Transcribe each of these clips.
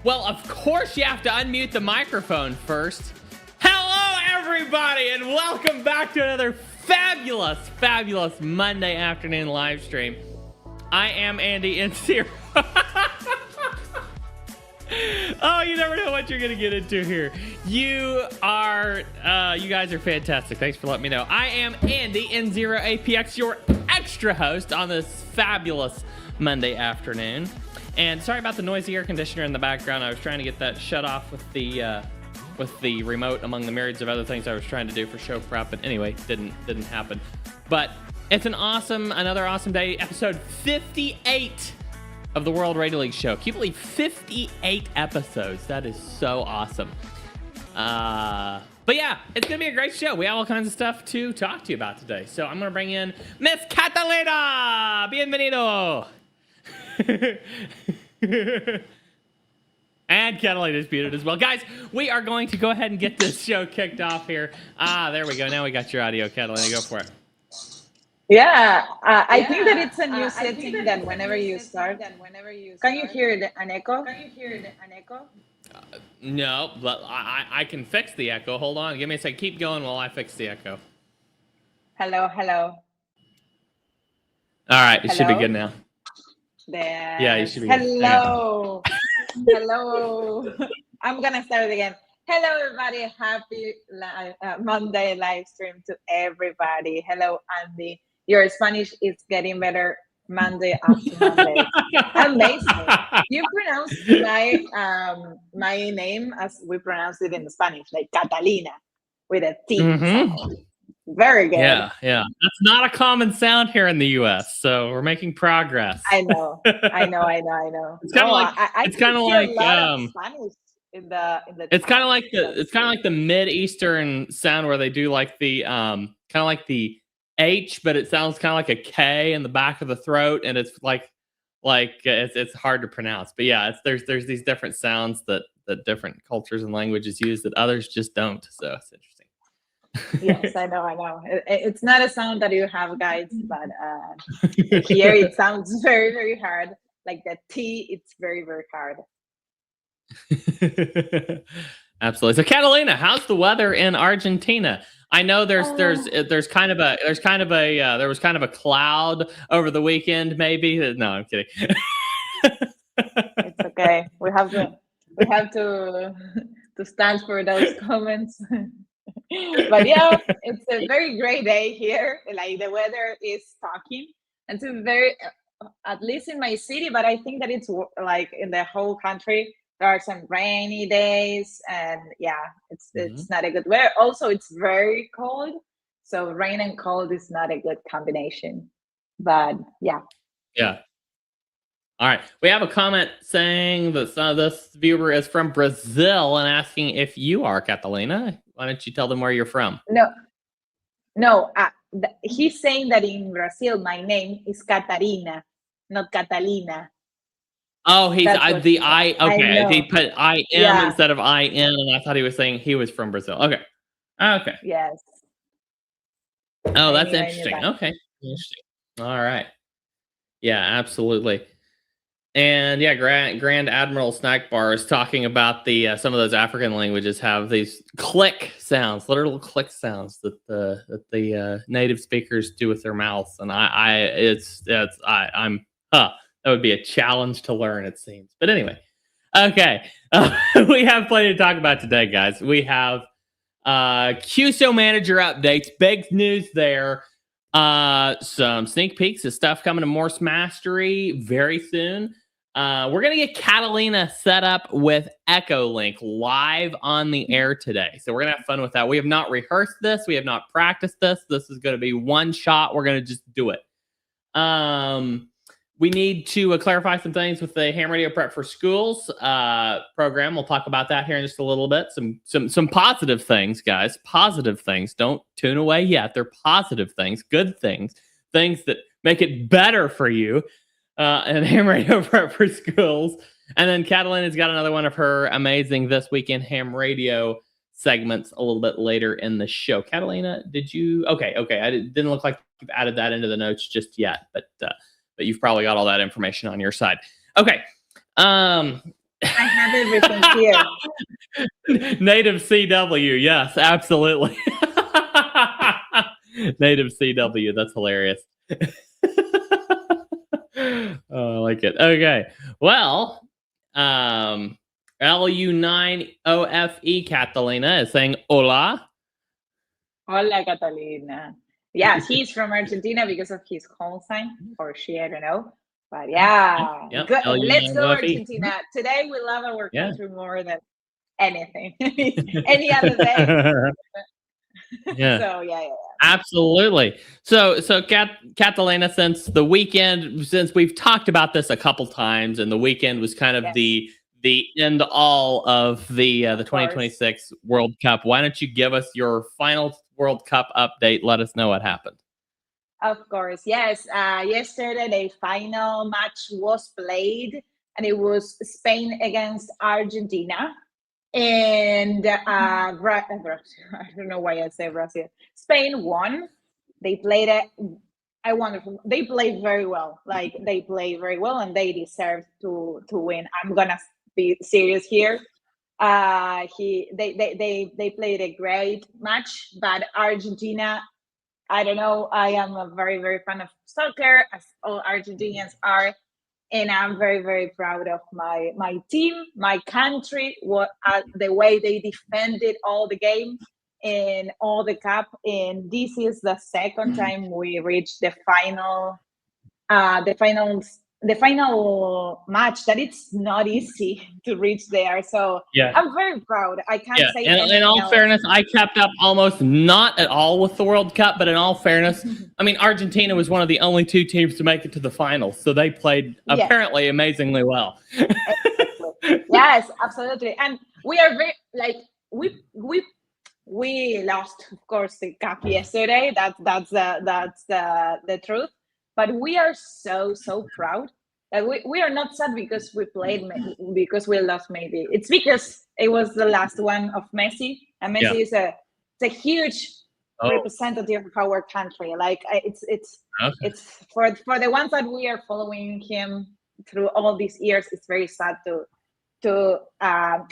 Well, of course you have to unmute the microphone first. Hello, everybody, and welcome back to another fabulous Monday afternoon live stream. I am Andy N0. Oh, you never know what you're going to get into here. You guys are fantastic. Thanks for letting me know. I am Andy N0APX, your extra host on this fabulous Monday afternoon. And sorry about the noisy air conditioner in the background. I was trying to get that shut off with the remote, among the myriads of other things I was trying to do for show prep. But anyway, didn't happen. But it's another awesome day. Episode 58 of the World Radio League Show. Can you believe 58 episodes? That is so awesome. But yeah, it's gonna be a great show. We have all kinds of stuff to talk to you about today. So I'm gonna bring in Miss Catalina. Bienvenido. And Catalina's muted as well. Guys, we are going to go ahead and get this show kicked off here. There we go. Now we got your audio, Catalina. Go for it. Yeah, I think that it's a new setting that whenever you start, can you hear an echo? No, but I can fix the echo. Hold on. Give me a second. Keep going while I fix the echo. Hello. All right. It should be good now. There. Yeah, you should be Hello. Hello. I'm going to start it again. Hello, everybody. Happy Monday live stream to everybody. Hello, Andy. Your Spanish is getting better Monday after Monday. Amazing. You pronounce my name as we pronounce it in Spanish, like Catalina, with a T sound. Very good. Yeah. That's not a common sound here in the U.S., so we're making progress. I know. It's kind of like Spanish in the. It's kind of like the Mid-Eastern sound where they do like the kind of like the H, but it sounds kind of like a K in the back of the throat, and it's like it's hard to pronounce. But yeah, there's these different sounds that different cultures and languages use that others just don't. So it's interesting. Yes, I know. It's not a sound that you have, guys, but here it sounds very, very hard. Like the T, it's very, very hard. Absolutely. So Catalina, how's the weather in Argentina? I know there was kind of a cloud over the weekend, maybe. No, I'm kidding. It's okay. We have to stand for those comments. But yeah, it's a very great day here. Like the weather is talking. It's a very, at least in my city, but I think that it's like in the whole country. There are some rainy days, and yeah, it's not a good weather. Also, it's very cold, so rain and cold is not a good combination. But yeah. All right, we have a comment saying that this viewer is from Brazil and asking if you are Catalina. Why don't you tell them where you're from? No. He's saying that in Brazil, my name is Catarina, not Catalina. Oh, he's the I. Okay, he put I am instead of I N, and I thought he was saying he was from Brazil. Okay. Yes. Oh, that's interesting. Okay, interesting. All right. Yeah, absolutely. And yeah, Grand Admiral Snack Bar is talking about some of those African languages have these click sounds, literal click sounds that the native speakers do with their mouths, and that would be a challenge to learn, it seems. But anyway, okay. We have plenty to talk about today, guys. We have QSO Manager Updates. Big news there. Some sneak peeks of stuff coming to Morse Mastery very soon. We're going to get Catalina set up with Echolink live on the air today. So we're going to have fun with that. We have not rehearsed this. We have not practiced this. This is going to be one shot. We're going to just do it. We need to clarify some things with the Ham Radio Prep for Schools program. We'll talk about that here in just a little bit. Some positive things, guys. Positive things. Don't tune away yet. They're positive things, good things, things that make it better for you. And Ham Radio Prep for Schools. And then Catalina's got another one of her amazing This Weekend Ham Radio segments a little bit later in the show. Catalina, did you? Okay. I didn't look like you've added that into the notes just yet, but you've probably got all that information on your side. Okay. I have everything here. Native CW, yes, absolutely. Native CW, that's hilarious. Oh, I like it. Okay, well, LU9OFE Catalina is saying hola. Hola, Catalina. Yeah, he's from Argentina because of his call sign, or she, I don't know. But yeah, Yep, good. Let's go, LU9OFE. Argentina. Today we love our Yeah. country more than anything, any other day. Yeah. So yeah. Absolutely. So Catalina, since the weekend, since we've talked about this a couple times, and the weekend was kind of Yes. the end all of the Of course. 2026 World Cup. Why don't you give us your final World Cup update? Let us know what happened. Of course, yes. Yesterday, the final match was played, and it was Spain against Argentina. And I don't know why I say Brazil. Spain won. They played a wonderful. They played very well. Like they played very well, and they deserve to win. I'm gonna be serious here. They played a great match, but Argentina, I don't know. I am a very, very fan of soccer, as all Argentinians are, and I'm very, very proud of my team, my country, the way they defended all the game and all the cup. And this is the second time we reached the final match, that it's not easy to reach there. So Yeah. I'm very proud. I can't say in all else. fairness, I kept up almost not at all with the World Cup, but in all fairness, I mean, Argentina was one of the only two teams to make it to the finals, so they played apparently amazingly well. Exactly. Yes, absolutely. And we are very we lost, of course, the cup yesterday. That's the truth. But we are so proud that we are not sad because we played, because we lost. Maybe it's because it was the last one of Messi, and Messi is a huge representative of our country. Like it's for the ones that we are following him through all these years. It's very sad to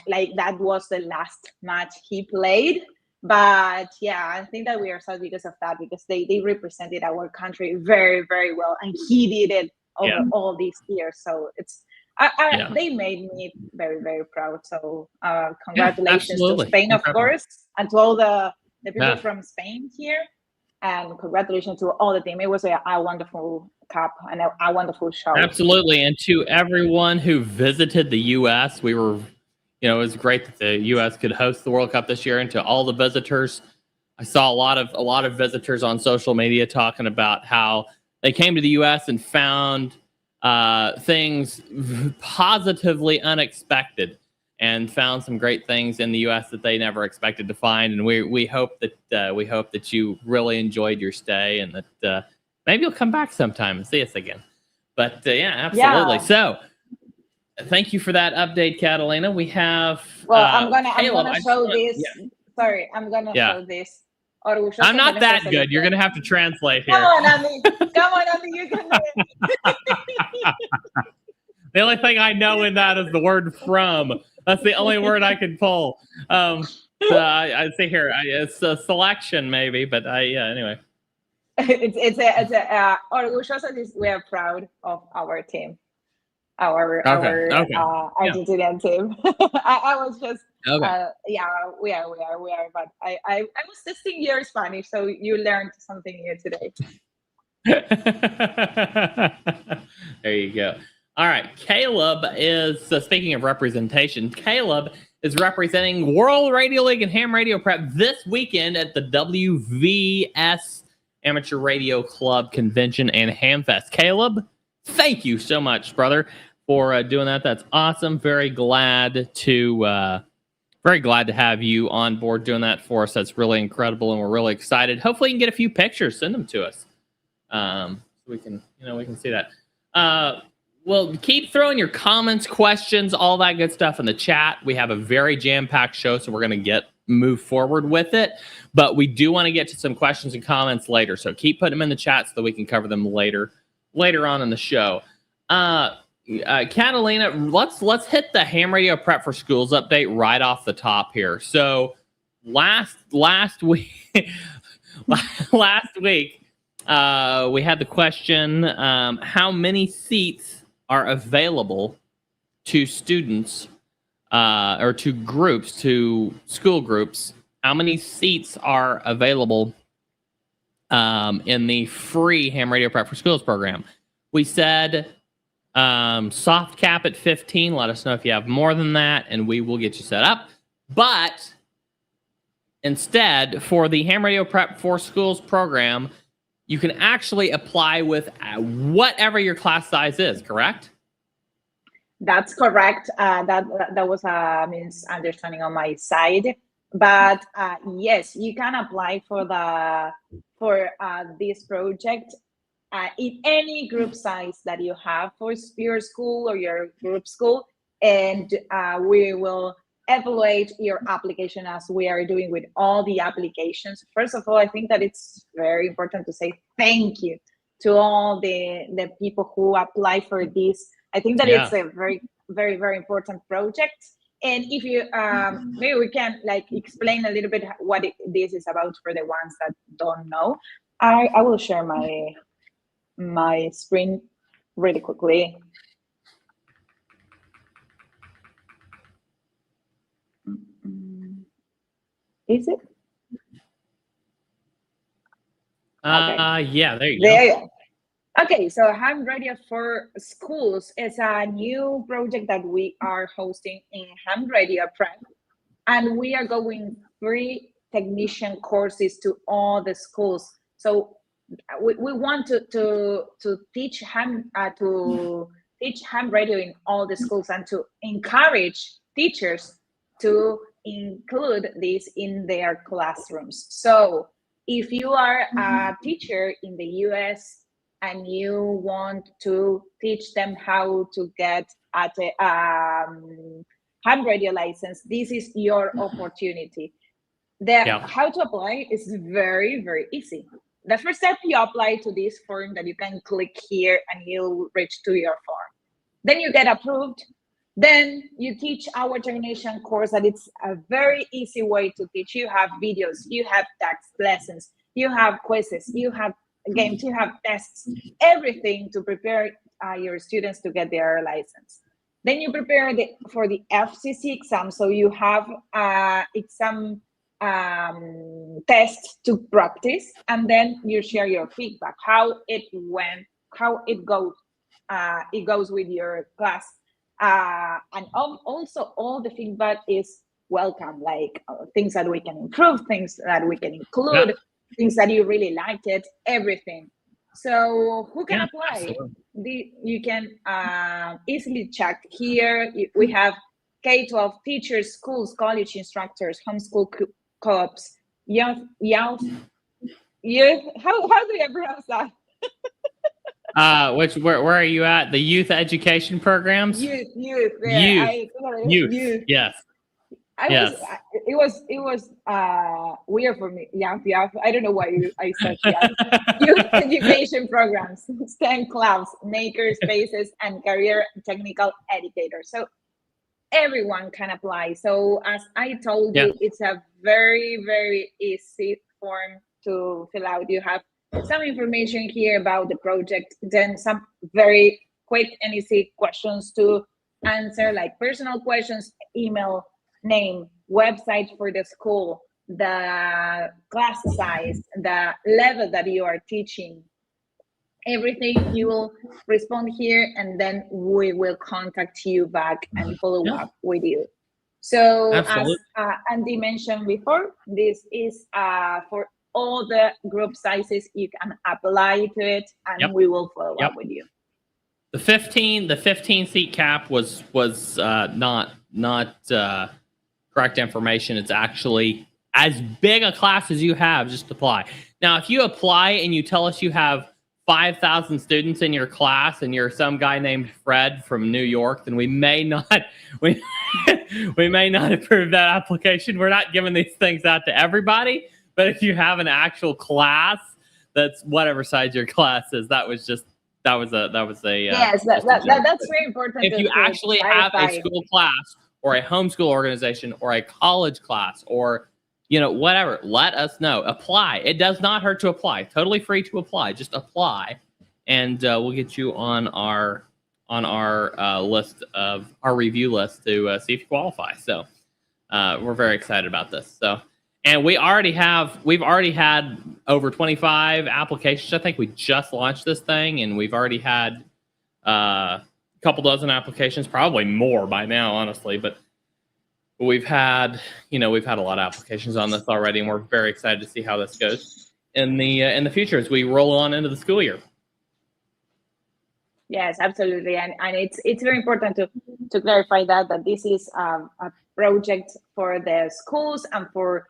like that was the last match he played. But yeah, I think that we are sad because of that, because they represented our country very, very well, and he did it over all these years. So it's they made me very, very proud. So congratulations to Spain, of course, and to all the people from Spain here, and congratulations to all the team. It was a wonderful cup and a wonderful show. Absolutely, and to everyone who visited the U.S., we were. It was great that the U.S. could host the World Cup this year, and to all the visitors, I saw a lot of visitors on social media talking about how they came to the U.S. and found things positively unexpected, and found some great things in the U.S. that they never expected to find. And we hope that you really enjoyed your stay, and that maybe you'll come back sometime and see us again. But yeah, absolutely. Yeah. So. Thank you for that update, Catalina. We have. I'm gonna show this. Yeah. Sorry, I'm gonna show this. I'm not that good. You're gonna have to translate here. Come on, Andy. Come on, Andy. You can do it. The only thing I know in that is the word "from." That's the only word I can pull. So I see here. It's a selection, maybe, but anyway. It's a orgullosos. We are proud of our team. Our Argentinian team. I was just we are, but I was testing your Spanish, so you learned something new today. There you go. All right, Caleb is speaking of representation. Caleb is representing World Radio League and Ham Radio Prep this weekend at the WVS Amateur Radio Club Convention and Hamfest. Caleb, thank you so much, brother, for doing that. That's awesome. Very glad to have you on board doing that for us. That's really incredible, and we're really excited. Hopefully, you can get a few pictures, send them to us, so we can see that. Well, keep throwing your comments, questions, all that good stuff in the chat. We have a very jam-packed show, so we're going to move forward with it. But we do want to get to some questions and comments later, so keep putting them in the chat so that we can cover them later on in the show. Catalina, let's hit the Ham Radio Prep for Schools update right off the top here. So last week last week we had the question: how many seats are available to students or to groups, to school groups? How many seats are available in the free Ham Radio Prep for Schools program? We said soft cap at 15. Let us know if you have more than that, and we will get you set up. But instead, for the Ham Radio Prep for Schools program, you can actually apply with whatever your class size is, correct? That's correct. That was a misunderstanding on my side. But yes, you can apply for this project in any group size that you have for your school or your group school, and we will evaluate your application as we are doing with all the applications. First of all, I think that it's very important to say thank you to all the people who apply for this. I think that it's a very, very, very important project. And if you maybe we can explain a little bit what this is about for the ones that don't know. I will share my screen really quickly. Is it? Okay. Yeah, there you go. Okay, so Ham Radio for Schools is a new project that we are hosting in Ham Radio Prep, and we are going free technician courses to all the schools. So we want to teach ham radio in all the schools, and to encourage teachers to include this in their classrooms. So if you are a teacher in the US and you want to teach them how to get at a ham radio license, this is your opportunity. How to apply is very, very easy. The first step, you apply to this form that you can click here and you'll reach to your form. Then you get approved. Then you teach our technician course, that it's a very easy way to teach. You have videos, you have text lessons, you have quizzes, you have games, you have tests, everything to prepare your students to get their license. Then you prepare for the FCC exam. So you have exam test to practice, and then you share your feedback, how it went, how it goes with your class. And also all the feedback is welcome, like things that we can improve, things that we can include, things that you really liked it, everything. So who can apply? You can easily check here. We have K-12 teachers, schools, college instructors, homeschool co-ops, youth. How do you pronounce that? Where are you at? The youth education programs? Youth. Yes. It was weird for me. Yeah. I don't know why I said youth education programs, STEM clubs, maker spaces, and career technical educators. So everyone can apply. So as I told you, it's a very, very easy form to fill out. You have some information here about the project, then some very quick and easy questions to answer, like personal questions, email, name, website for the school, the class size, the level that you are teaching, everything. You will respond here, and then we will contact you back and follow up with you. So as Andy mentioned before, this is for all the group sizes. You can apply to it, and we will follow up with you. The 15 seat cap was not correct information. It's actually as big a class as you have. Just apply. Now, if you apply and you tell us you have 5,000 students in your class and you're some guy named Fred from New York, then we may not we may not approve that application. We're not giving these things out to everybody. But if you have an actual class that's whatever size your class is, that was yes, that's very important. If you actually have a school class or a homeschool organization or a college class or whatever, let us know. Apply. It does not hurt to apply. Totally free to apply. Just apply, and we'll get you on our list of our review list to see if you qualify. So we're very excited about this. So, and we've already had over 25 applications. I think we just launched this thing, and we've already had a couple dozen applications, probably more by now, honestly. But we've had a lot of applications on this already, and we're very excited to see how this goes in the future as we roll on into the school year. Yes, absolutely, and it's very important to clarify that this is a project for the schools and for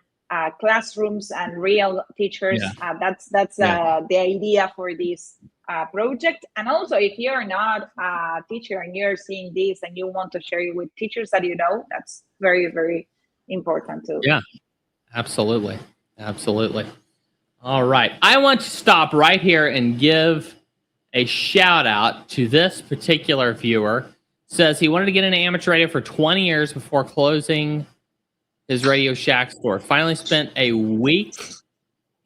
classrooms and real teachers. Yeah. That's the idea for this project. And also, if you're not a teacher and you're seeing this and you want to share it with teachers that that's very, very important too. Yeah, absolutely. All right, I want to stop right here and give a shout out to this particular viewer. Says he wanted to get into amateur radio for 20 years before closing his Radio Shack store. Finally spent a week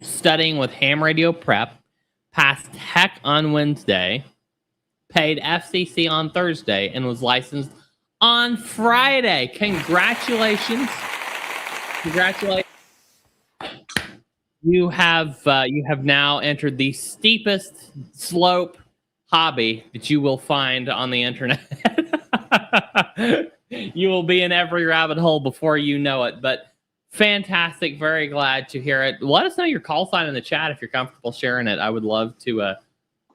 studying with ham radio prep, passed tech on Wednesday, paid FCC on Thursday, and was licensed on Friday. Congratulations. You have now entered the steepest slope hobby that you will find on the internet. You will be in every rabbit hole before you know it. But fantastic, very glad to hear it. Let us know your call sign in the chat if you're comfortable sharing it. I would love to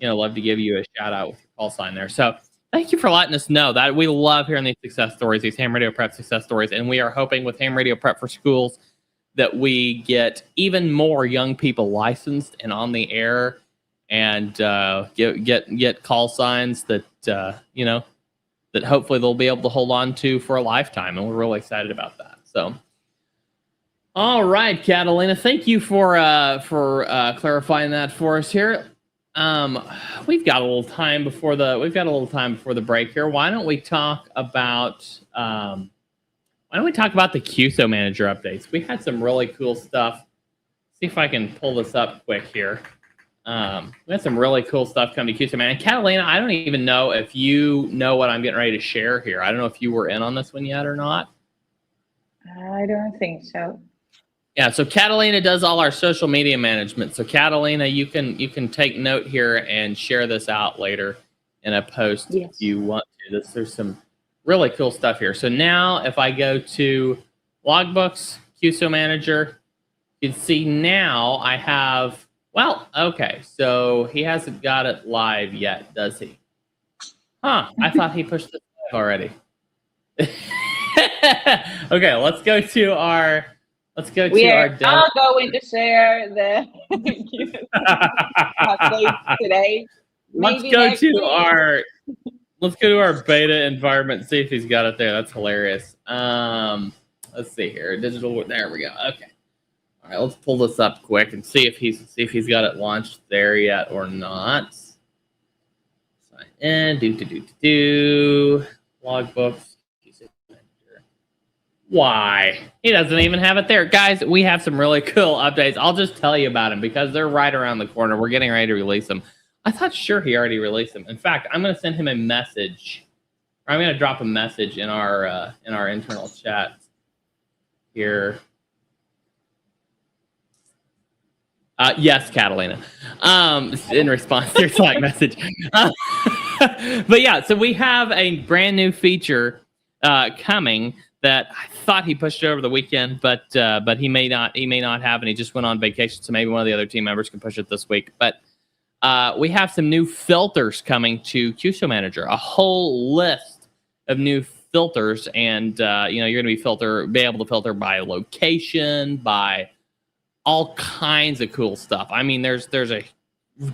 give you a shout out with your call sign there. So thank you for letting us know that. We love hearing these success stories, these ham radio prep success stories, and we are hoping with ham radio prep for schools that we get even more young people licensed and on the air, and get call signs that that hopefully they'll be able to hold on to for a lifetime, and we're really excited about that. So, all right, Catalina, thank you for clarifying that for us here. We've got a little time before the break here. Why don't we talk about the QSO Manager updates? We had some really cool stuff. See if I can pull this up quick here. We had some really cool stuff come to QSO Manager. And Catalina, I don't even know if you know what I'm getting ready to share here. I don't know if you were in on this one yet or not. I don't think so. Yeah, so Catalina does all our social media management. So Catalina, you can take note here and share this out later in a post if you want to. There's some really cool stuff here. So now if I go to logbooks, QSO Manager, you can see now I have, okay, so he hasn't got it live yet, does he? Huh, I thought he pushed it live already. Okay, let's go to our We are all going to share the updates today. Let's go to our beta environment and see if he's got it there. That's hilarious. Let's see here. Digital. There we go. Okay. All right. Let's pull this up quick and see if he's got it launched there yet or not. Sign in. Logbooks. Why? He doesn't even have it there. Guys, we have some really cool updates. I'll just tell you about them because they're right around the corner. We're getting ready to release them. I thought sure he already released them. In fact, I'm going to send him a message. Or I'm going to drop a message in our internal chat here. Yes, Catalina. In response to your Slack message. But yeah, so we have a brand new feature coming that I thought he pushed it over the weekend, but he may not have, and he just went on vacation, so maybe one of the other team members can push it this week. But we have some new filters coming to QSO Manager, a whole list of new filters, and you're going to be able to filter by location, by all kinds of cool stuff. I mean, there's a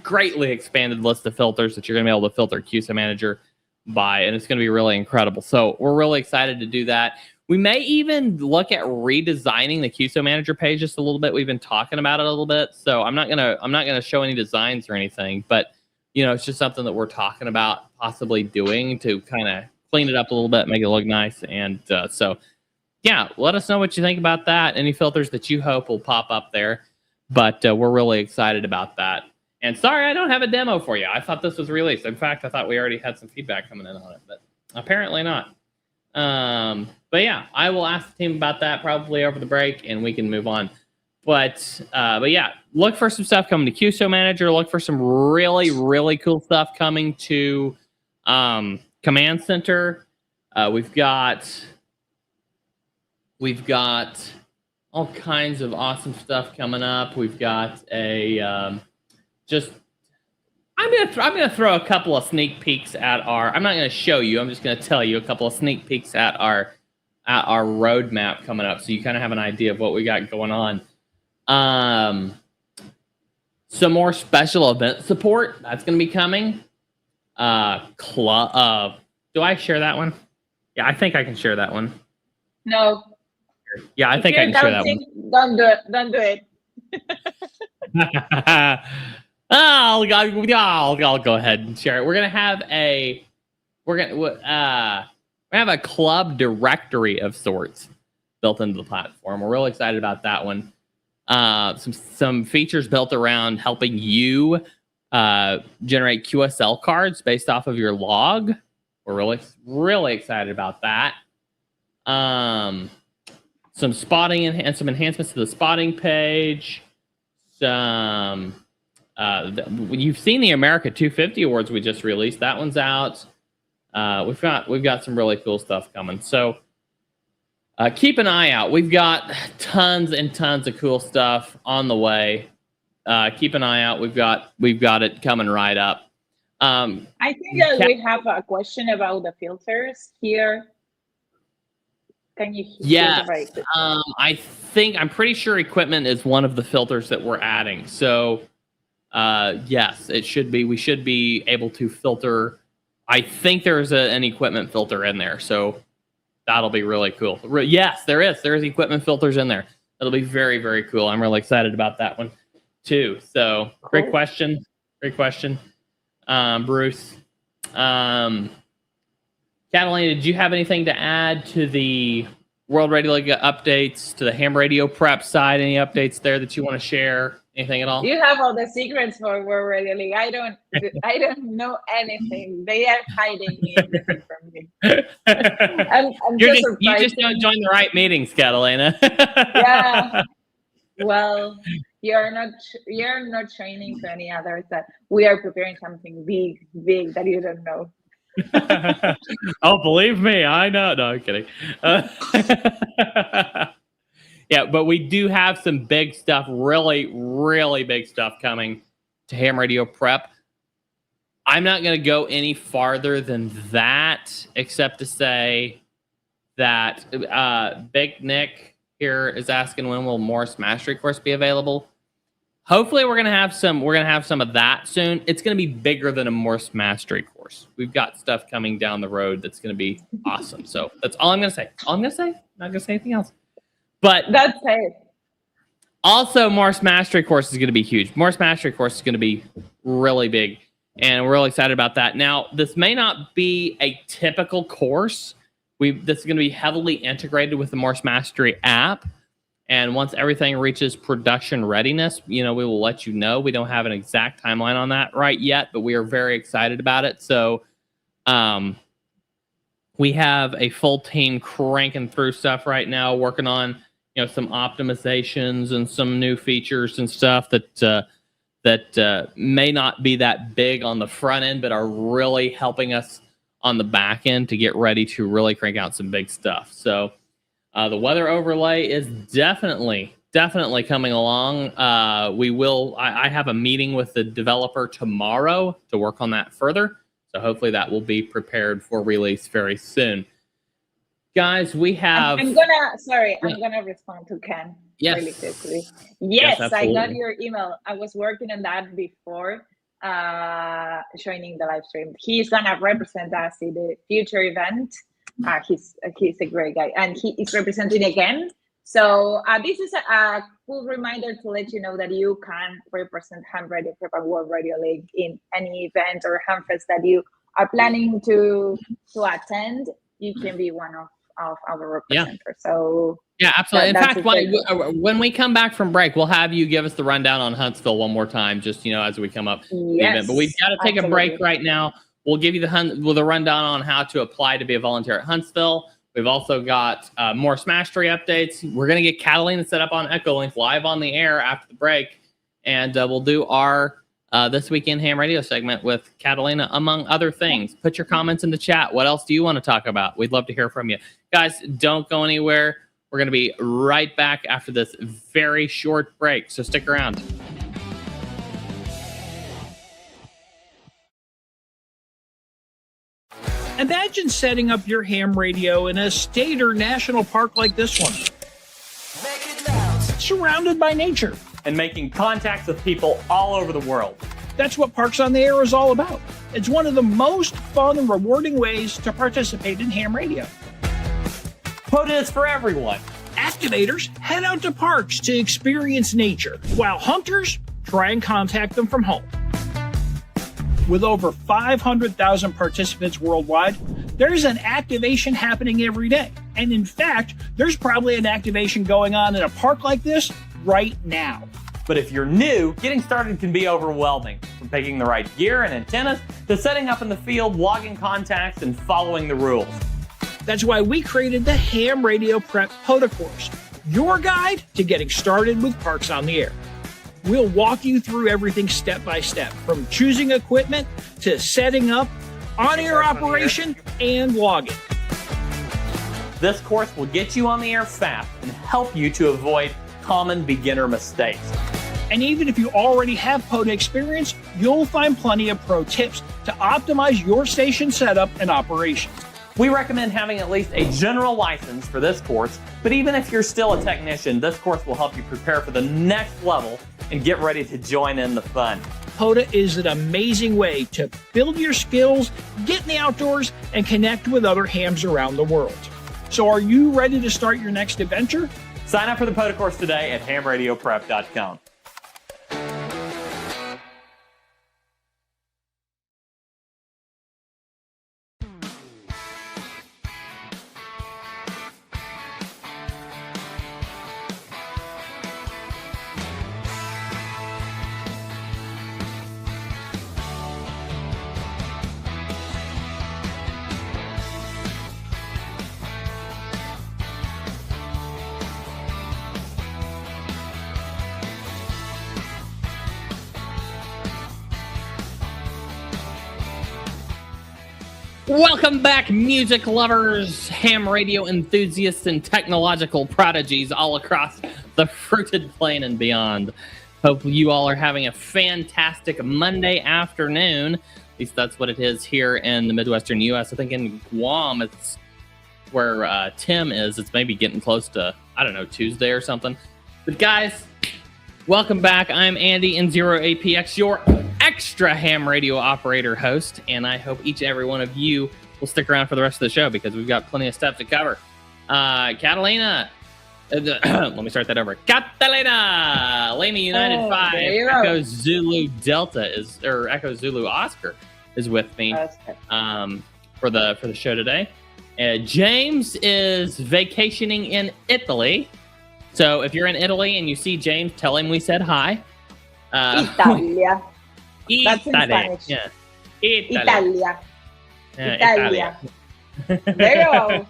greatly expanded list of filters that you're going to be able to filter QSO Manager by, and it's going to be really incredible. So we're really excited to do that. We may even look at redesigning the QSO Manager page just a little bit. We've been talking about it a little bit, so I'm not gonna show any designs or anything, but it's just something that we're talking about possibly doing to kind of clean it up a little bit, make it look nice. And so, yeah, let us know what you think about that. Any filters that you hope will pop up there. But we're really excited about that. And sorry, I don't have a demo for you. I thought this was released. In fact, I thought we already had some feedback coming in on it, but apparently not. But yeah, I will ask the team about that probably over the break, and we can move on. But yeah, look for some stuff coming to QSO Manager. Look for some really, really cool stuff coming to Command Center. We've got all kinds of awesome stuff coming up. We've got a I'm gonna throw a couple of sneak peeks at I'm not gonna show you. I'm just gonna tell you a couple of sneak peeks at our roadmap coming up, so you kind of have an idea of what we got going on. Some more special event support that's gonna be coming. Do I share that one? Yeah, I think I can share that one. No. Yeah, I think I can share that one. Don't do it. I'll go ahead and share it. We're gonna have a club directory of sorts built into the platform. We're really excited about that one. Some features built around helping you generate QSL cards based off of your log. We're really excited about that. Some spotting and some enhancements to the spotting page. You've seen the America 250 awards we just released. That one's out. We've got some really cool stuff coming. So keep an eye out. We've got tons and tons of cool stuff on the way. Keep an eye out. We've got it coming right up. I think that we have a question about the filters here. Can you? Yes. I'm pretty sure equipment is one of the filters that we're adding. So yes, it should be. We should be able to filter. I think there's an equipment filter in there. So that'll be really cool. Yes, there is. There's equipment filters in there. That'll be very, very cool. I'm really excited about that one too. So great question. Bruce. Catalina, did you have anything to add to the World Radio League updates, to the ham radio prep side? Any updates there that you want to share? Anything at all? You have all the secrets for World Radio League. I don't know anything. They are hiding everything from me. I'm you just don't join the right meetings, Catalina. Yeah. Well, you're not training to any others that we are preparing something big that you don't know. Oh, believe me, I know. No, I'm kidding. Yeah, but we do have some big stuff, really, really big stuff coming to ham radio prep. I'm not going to go any farther than that, except to say that Big Nick here is asking, when will Morse Mastery course be available? Hopefully we're gonna have some of that soon. It's gonna be bigger than a Morse Mastery course. We've got stuff coming down the road that's gonna be awesome. So that's all I'm gonna say. Not gonna say anything else. But that's it. Also, Morse Mastery course is gonna be huge. Morse Mastery course is gonna be really big, and we're really excited about that. Now, this may not be a typical course. This is gonna be heavily integrated with the Morse Mastery app. And once everything reaches production readiness, we will let you know. We don't have an exact timeline on that right yet, but we are very excited about it. So we have a full team cranking through stuff right now, working on some optimizations and some new features and stuff that may not be that big on the front end, but are really helping us on the back end to get ready to really crank out some big stuff. So the weather overlay is definitely coming along. I have a meeting with the developer tomorrow to work on that further. So hopefully that will be prepared for release very soon. Guys, we have... I'm gonna respond to Ken really quickly. Yes, I got your email. I was working on that before joining the live stream. He's gonna represent us in the future event. He's a great guy, and he is representing again So this is a cool reminder to let you know that you can represent Ham Radio Prep and World Radio League in any event or Hamfest that you are planning to attend. You can be one of our representers. So yeah, absolutely. In fact, when we come back from break, we'll have you give us the rundown on Huntsville one more time, just as we come up. Yes, but we've got to take a break right now. We'll give you the rundown on how to apply to be a volunteer at Huntsville. We've also got Morse Mastery updates. We're going to get Catalina set up on Echolink live on the air after the break. And we'll do our This Week in Ham Radio segment with Catalina, among other things. Put your comments in the chat. What else do you want to talk about? We'd love to hear from you. Guys, don't go anywhere. We're going to be right back after this very short break. So stick around. Imagine setting up your ham radio in a state or national park like this one. Surrounded by nature. And making contacts with people all over the world. That's what Parks on the Air is all about. It's one of the most fun and rewarding ways to participate in ham radio. POTA is for everyone. Activators head out to parks to experience nature, while hunters try and contact them from home. With over 500,000 participants worldwide, there's an activation happening every day. And in fact, there's probably an activation going on in a park like this right now. But if you're new, getting started can be overwhelming. From picking the right gear and antennas to setting up in the field, logging contacts, and following the rules. That's why we created the Ham Radio Prep POTA course, your guide to getting started with Parks on the Air. We'll walk you through everything step by step, from choosing equipment to setting up, on-air operation, and logging. This course will get you on the air fast and help you to avoid common beginner mistakes. And even if you already have POTA experience, you'll find plenty of pro tips to optimize your station setup and operations. We recommend having at least a general license for this course, but even if you're still a technician, this course will help you prepare for the next level and get ready to join in the fun. POTA is an amazing way to build your skills, get in the outdoors, and connect with other hams around the world. So are you ready to start your next adventure? Sign up for the POTA course today at hamradioprep.com. Welcome back, music lovers, ham radio enthusiasts, and technological prodigies all across the fruited plain and beyond. Hope you all are having a fantastic Monday afternoon. At least that's what it is here in the Midwestern U.S. I think in Guam, it's where Tim is. It's maybe getting close to, I don't know, Tuesday or something. But guys, welcome back. I'm Andy N0APX, your extra ham radio operator host, and I hope each and every one of you will stick around for the rest of the show because we've got plenty of stuff to cover. Catalina, let me start that over. Catalina, Lima United 5, Echo Zulu Delta or Echo Zulu Oscar is with me for the show today. James is vacationing in Italy, so if you're in Italy and you see James, tell him we said hi. Italia. That's in Spanish. Yeah. Italia. Italia. There you go.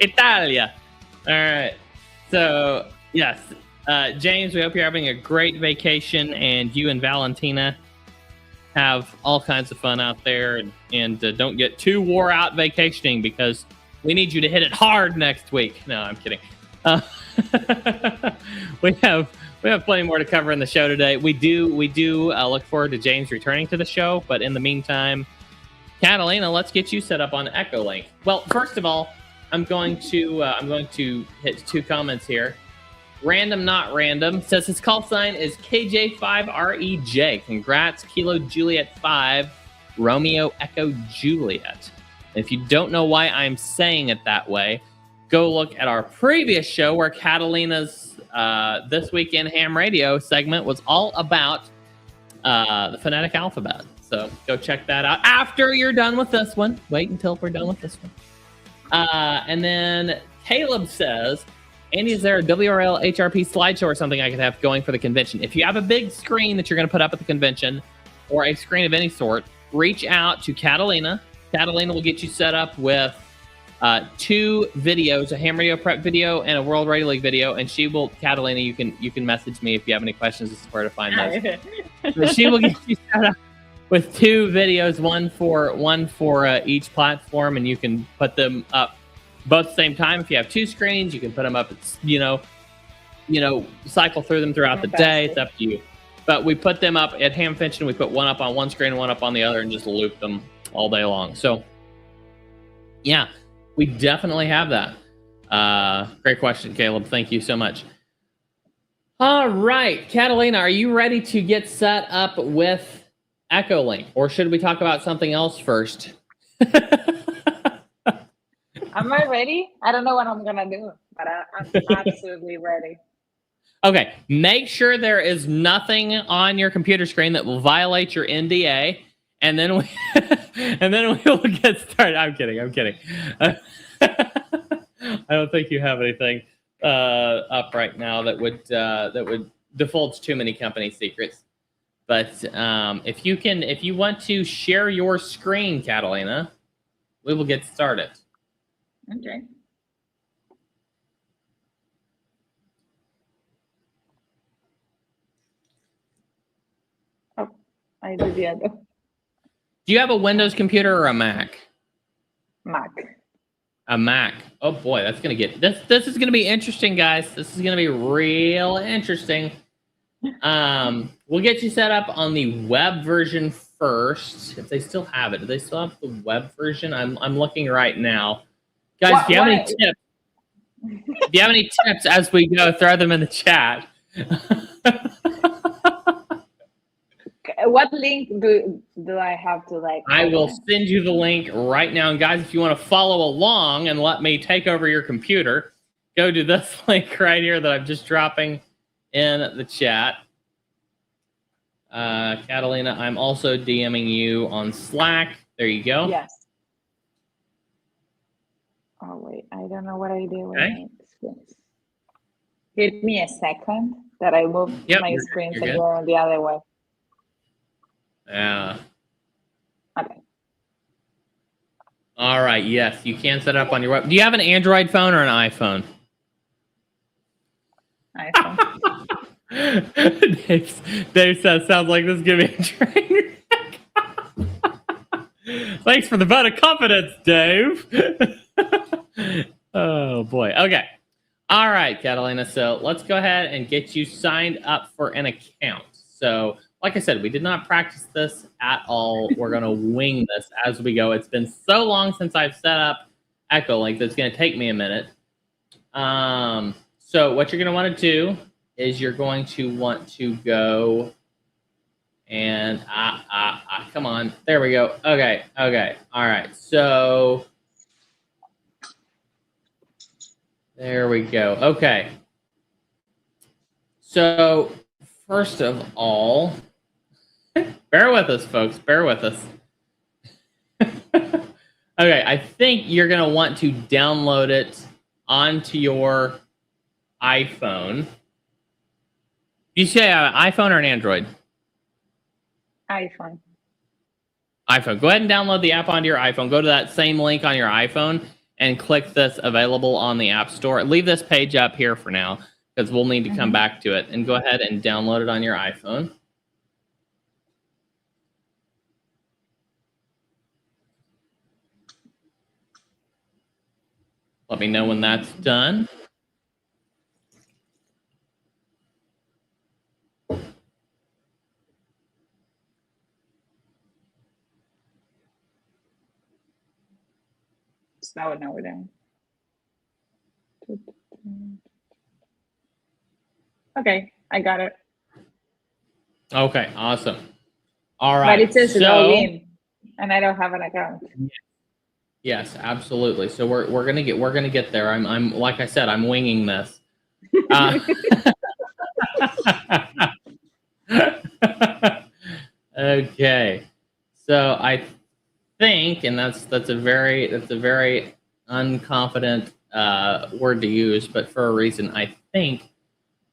Italia. All right. So, yes. James, we hope you're having a great vacation and you and Valentina have all kinds of fun out there and don't get too wore out vacationing because we need you to hit it hard next week. No, I'm kidding. We have plenty more to cover in the show today. We do look forward to James returning to the show, but in the meantime, Catalina, let's get you set up on Echolink. Well, first of all, I'm going to hit two comments here. Random Not Random says his call sign is KJ5REJ. Congrats, Kilo Juliet 5, Romeo Echo Juliet. And if you don't know why I'm saying it that way, go look at our previous show where Catalina's This Weekend Ham Radio segment was all about the phonetic alphabet. So go check that out after you're done with this one. Wait until we're done with this one. And then Caleb says, Andy, is there a WRL HRP slideshow or something I could have going for the convention? If you have a big screen that you're going to put up at the convention or a screen of any sort, reach out to Catalina. Catalina will get you set up with 2 videos, a Ham Radio Prep video and a World Radio League video, and she will, Catalina, you can message me if you have any questions as to where to find those. So she will get you set up with 2 videos, one for each platform, and you can put them up both at the same time. If you have 2 screens, you can put them up, cycle through them throughout the day. It's up to you. But we put them up at Hamfinch, we put one up on one screen and one up on the other and just loop them all day long. So, yeah, we definitely have that. Great question, Caleb. Thank you so much. All right, Catalina, are you ready to get set up with Echolink, or should we talk about something else first? Am I ready? I don't know what I'm gonna do, but I'm absolutely ready. Okay, make sure there is nothing on your computer screen that will violate your NDA, and then we will get started. I'm kidding. I don't think you have anything up right now that would divulge too many company secrets. But if you want to share your screen, Catalina, we will get started. Okay. Oh, I do the other. Do you have a Windows computer or a Mac? Mac. A Mac. Oh boy, that's gonna get this is gonna be interesting, guys. This is gonna be real interesting. We'll get you set up on the web version first. If they still have it, do they still have the web version? I'm looking right now. Guys, if you have any tips as we go, throw them in the chat. What link do I have to like? I will send you the link right now. And guys, if you want to follow along and let me take over your computer, go to this link right here that I'm just dropping in the chat. Catalina, I'm also DMing you on Slack. There you go. Yes. Oh wait, I don't know what I did with my screens. Give me a second that I move my screens and go the other way. Yeah. Okay. All right. Yes, you can set up on your web. Do you have an Android phone or an iPhone? iPhone. Dave says, sounds like this is going to be a train wreck. Thanks for the vote of confidence, Dave. Oh, boy. Okay. All right, Catalina. So let's go ahead and get you signed up for an account. So, like I said, we did not practice this at all. We're going to wing this as we go. It's been so long since I've set up Echolink that it's going to take me a minute. So what you're going to want to do is you're going to want to go and come on. There we go. Okay. All right. So there we go. Okay. So first of all, bear with us, folks. Bear with us. Okay, I think you're going to want to download it onto your iPhone. You say an iPhone or an Android? iPhone. iPhone. Go ahead and download the app onto your iPhone. Go to that same link on your iPhone and click this available on the App Store. Leave this page up here for now because we'll need to come back to it. And go ahead and download it on your iPhone. Let me know when that's done. Now we're done. Okay, I got it. Okay, awesome. All right. But it says login, and I don't have an account. Yes, absolutely. So we're gonna get there. I'm like I said, I'm winging this. Okay. So I think, and that's a very unconfident word to use, but for a reason. I think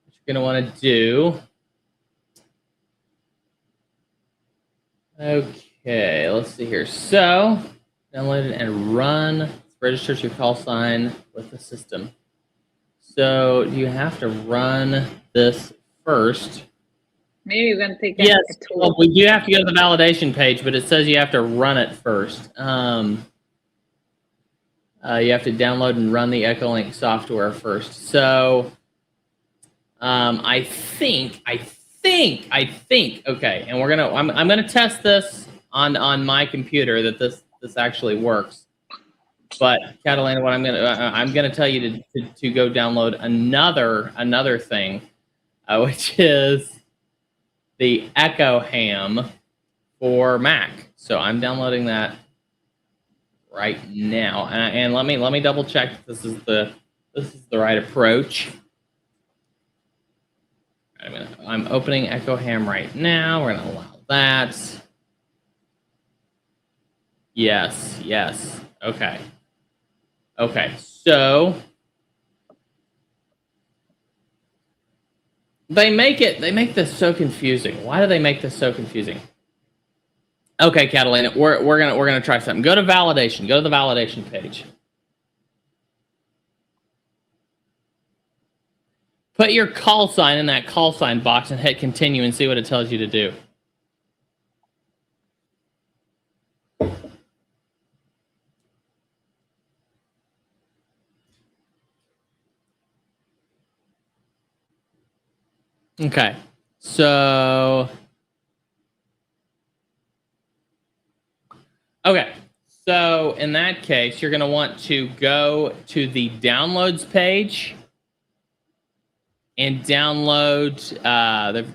what you're gonna want to do. Okay, let's see here. So download it and run. Register your call sign with the system. So you have to run this first. Maybe you're gonna take Yes, a tool. well, we do have to go to the validation page, but it says you have to run it first. You have to download and run the Echolink software first. So I think. Okay, and I'm gonna test this on my computer that this actually works. But Catalina, what I'm gonna tell you to go download another thing, which is the Echo Ham for Mac. So I'm downloading that right now, and let me double check that this is the right approach. I'm opening Echo Ham right now. We're gonna allow that. Yes. Okay. So they make this so confusing. Why do they make this so confusing? Okay, Catalina, we're gonna try something. Go to validation. Go to the validation page. Put your call sign in that call sign box and hit continue and see what it tells you to do. Okay, so in that case, you're going to want to go to the downloads page and download.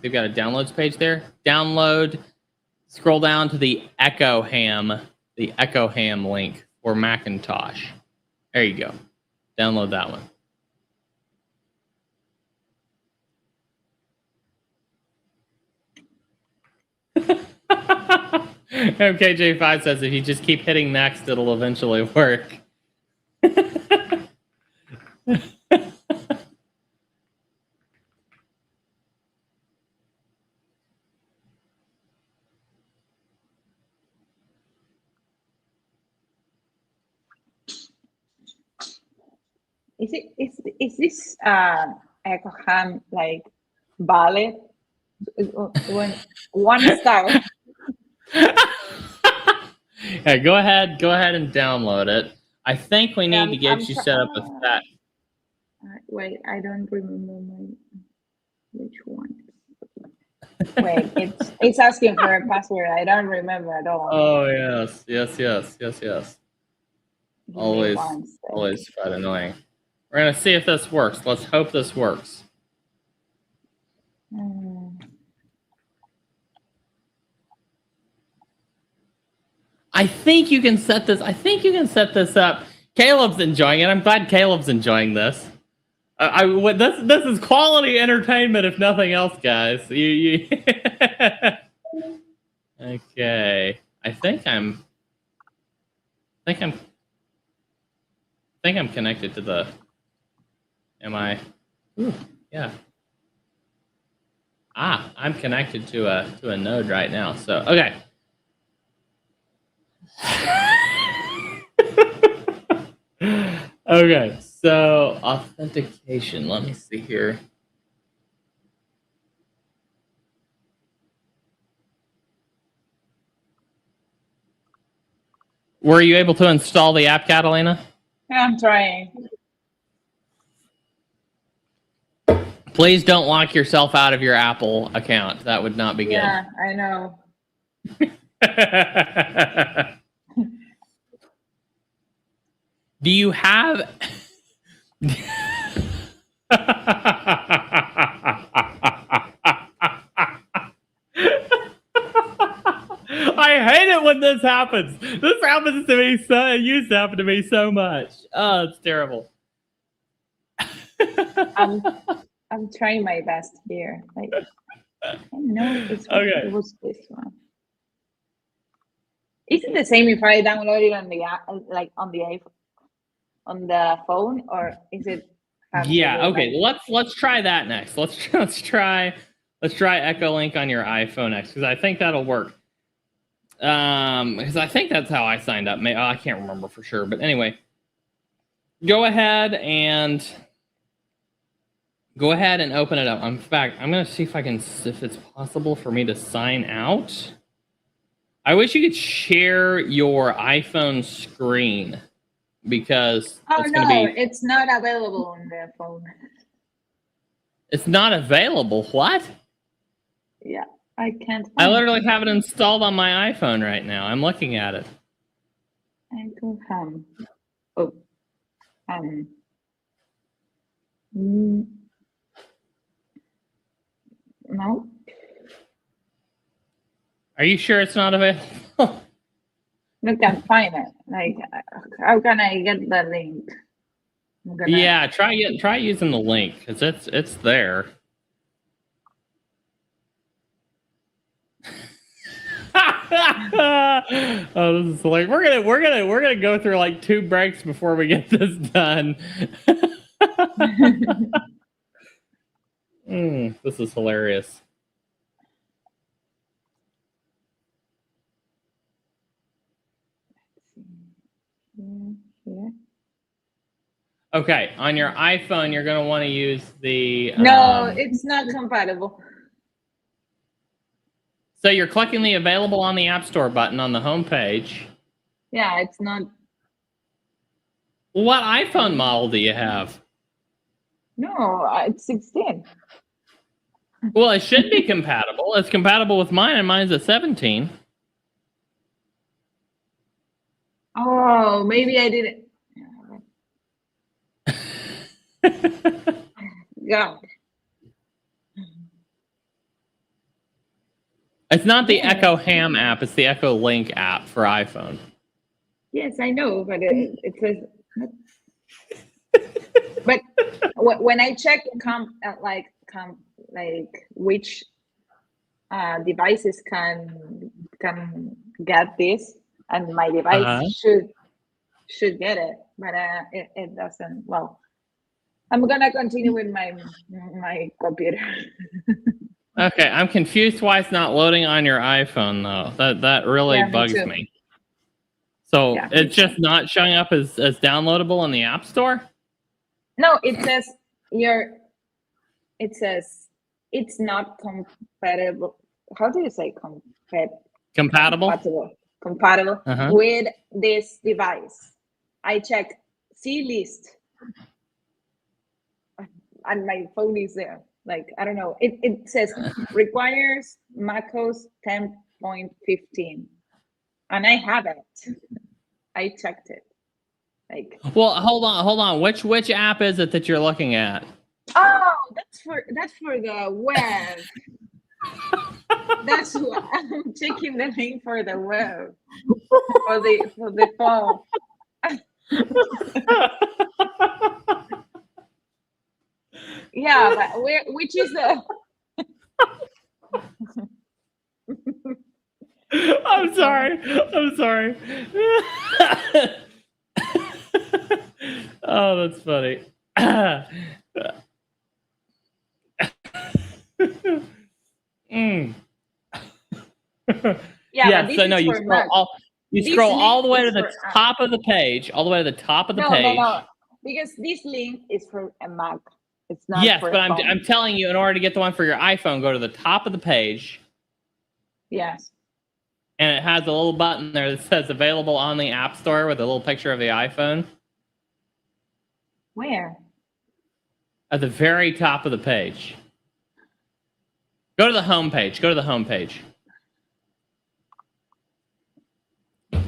They've got a downloads page there. Download. Scroll down to the Echo Ham link for Macintosh. There you go. Download that one. MKJ5 says if you just keep hitting next, it'll eventually work. Is this Echo Ham like valid? When 1 star. Yeah, go ahead and download it. I think we need to get you set up with that. Wait, I don't remember which one. Wait, it's asking for a password. I don't remember at all. Oh yes. Always quite annoying. We're gonna see if this works. Let's hope this works. I think you can set this. Up. Caleb's enjoying it. I'm glad Caleb's enjoying this. This is quality entertainment, if nothing else, guys. You. Okay. I think I'm connected to the. Am I? Ooh, yeah. I'm connected to a node right now. So okay. Okay, so authentication. Let me see here. Were you able to install the app, Catalina? I'm trying. Please don't lock yourself out of your Apple account. That would not be good. Yeah, I know. Do you have... I hate it when this happens. This happens to me so. It used to happen to me so much. Oh, it's terrible. I'm trying my best here. Like, I know it was this one. Is it the same if I download it on the app, like on the iPhone, on the phone, or is it? Yeah. Okay. Let's try that next. Let's try Echolink on your iPhone next, because I think that'll work. Because I think that's how I signed up. I can't remember for sure, but anyway, go ahead and open it up. In fact, I'm gonna see if it's possible for me to sign out. I wish you could share your iPhone screen, because it's not available on the phone. It's not available. What? Yeah, I can't. I literally have it installed on my iPhone right now. I'm looking at it. I go no. Are you sure it's not available? You can find it. Like, how can I get the link? Yeah, try using the link, because it's there. Oh, this is like we're gonna go through like 2 breaks before we get this done. This is hilarious. Okay, on your iPhone, you're going to want to use the... No, it's not compatible. So you're clicking the Available on the App Store button on the home page. Yeah, it's not... What iPhone model do you have? No, it's 16. Well, it should be compatible. It's compatible with mine, and mine's a 17. Oh, maybe I didn't... God. It's not the Echo Ham app. It's the Echolink app for iPhone. Yes, I know, but it says... But when I check which devices can get this, and my device should get it, but it doesn't. Well, I'm gonna continue with my computer. Okay, I'm confused why it's not loading on your iPhone though. That really bugs me. So it's just not showing up as downloadable in the App Store? No, it says it's not compatible. How do you say compatible? Compatible with this device. I check C list, and my phone is there. Like, I don't know. It says requires macOS 10.15, and I have it. I checked it. Like, well, hold on. Which app is it that you're looking at? Oh, that's for the web. That's what I'm checking the link for the web. for the phone. Yeah, but which is the I'm sorry. Oh, that's funny. Yeah, so no, you scroll all the way to the top of the page, No, because this link is for a Mac. It's not. Yes, for but a phone. I'm telling you, in order to get the one for your iPhone, go to the top of the page. Yes. And it has a little button there that says available on the App Store with a little picture of the iPhone. Where? At the very top of the page. Go to the home page.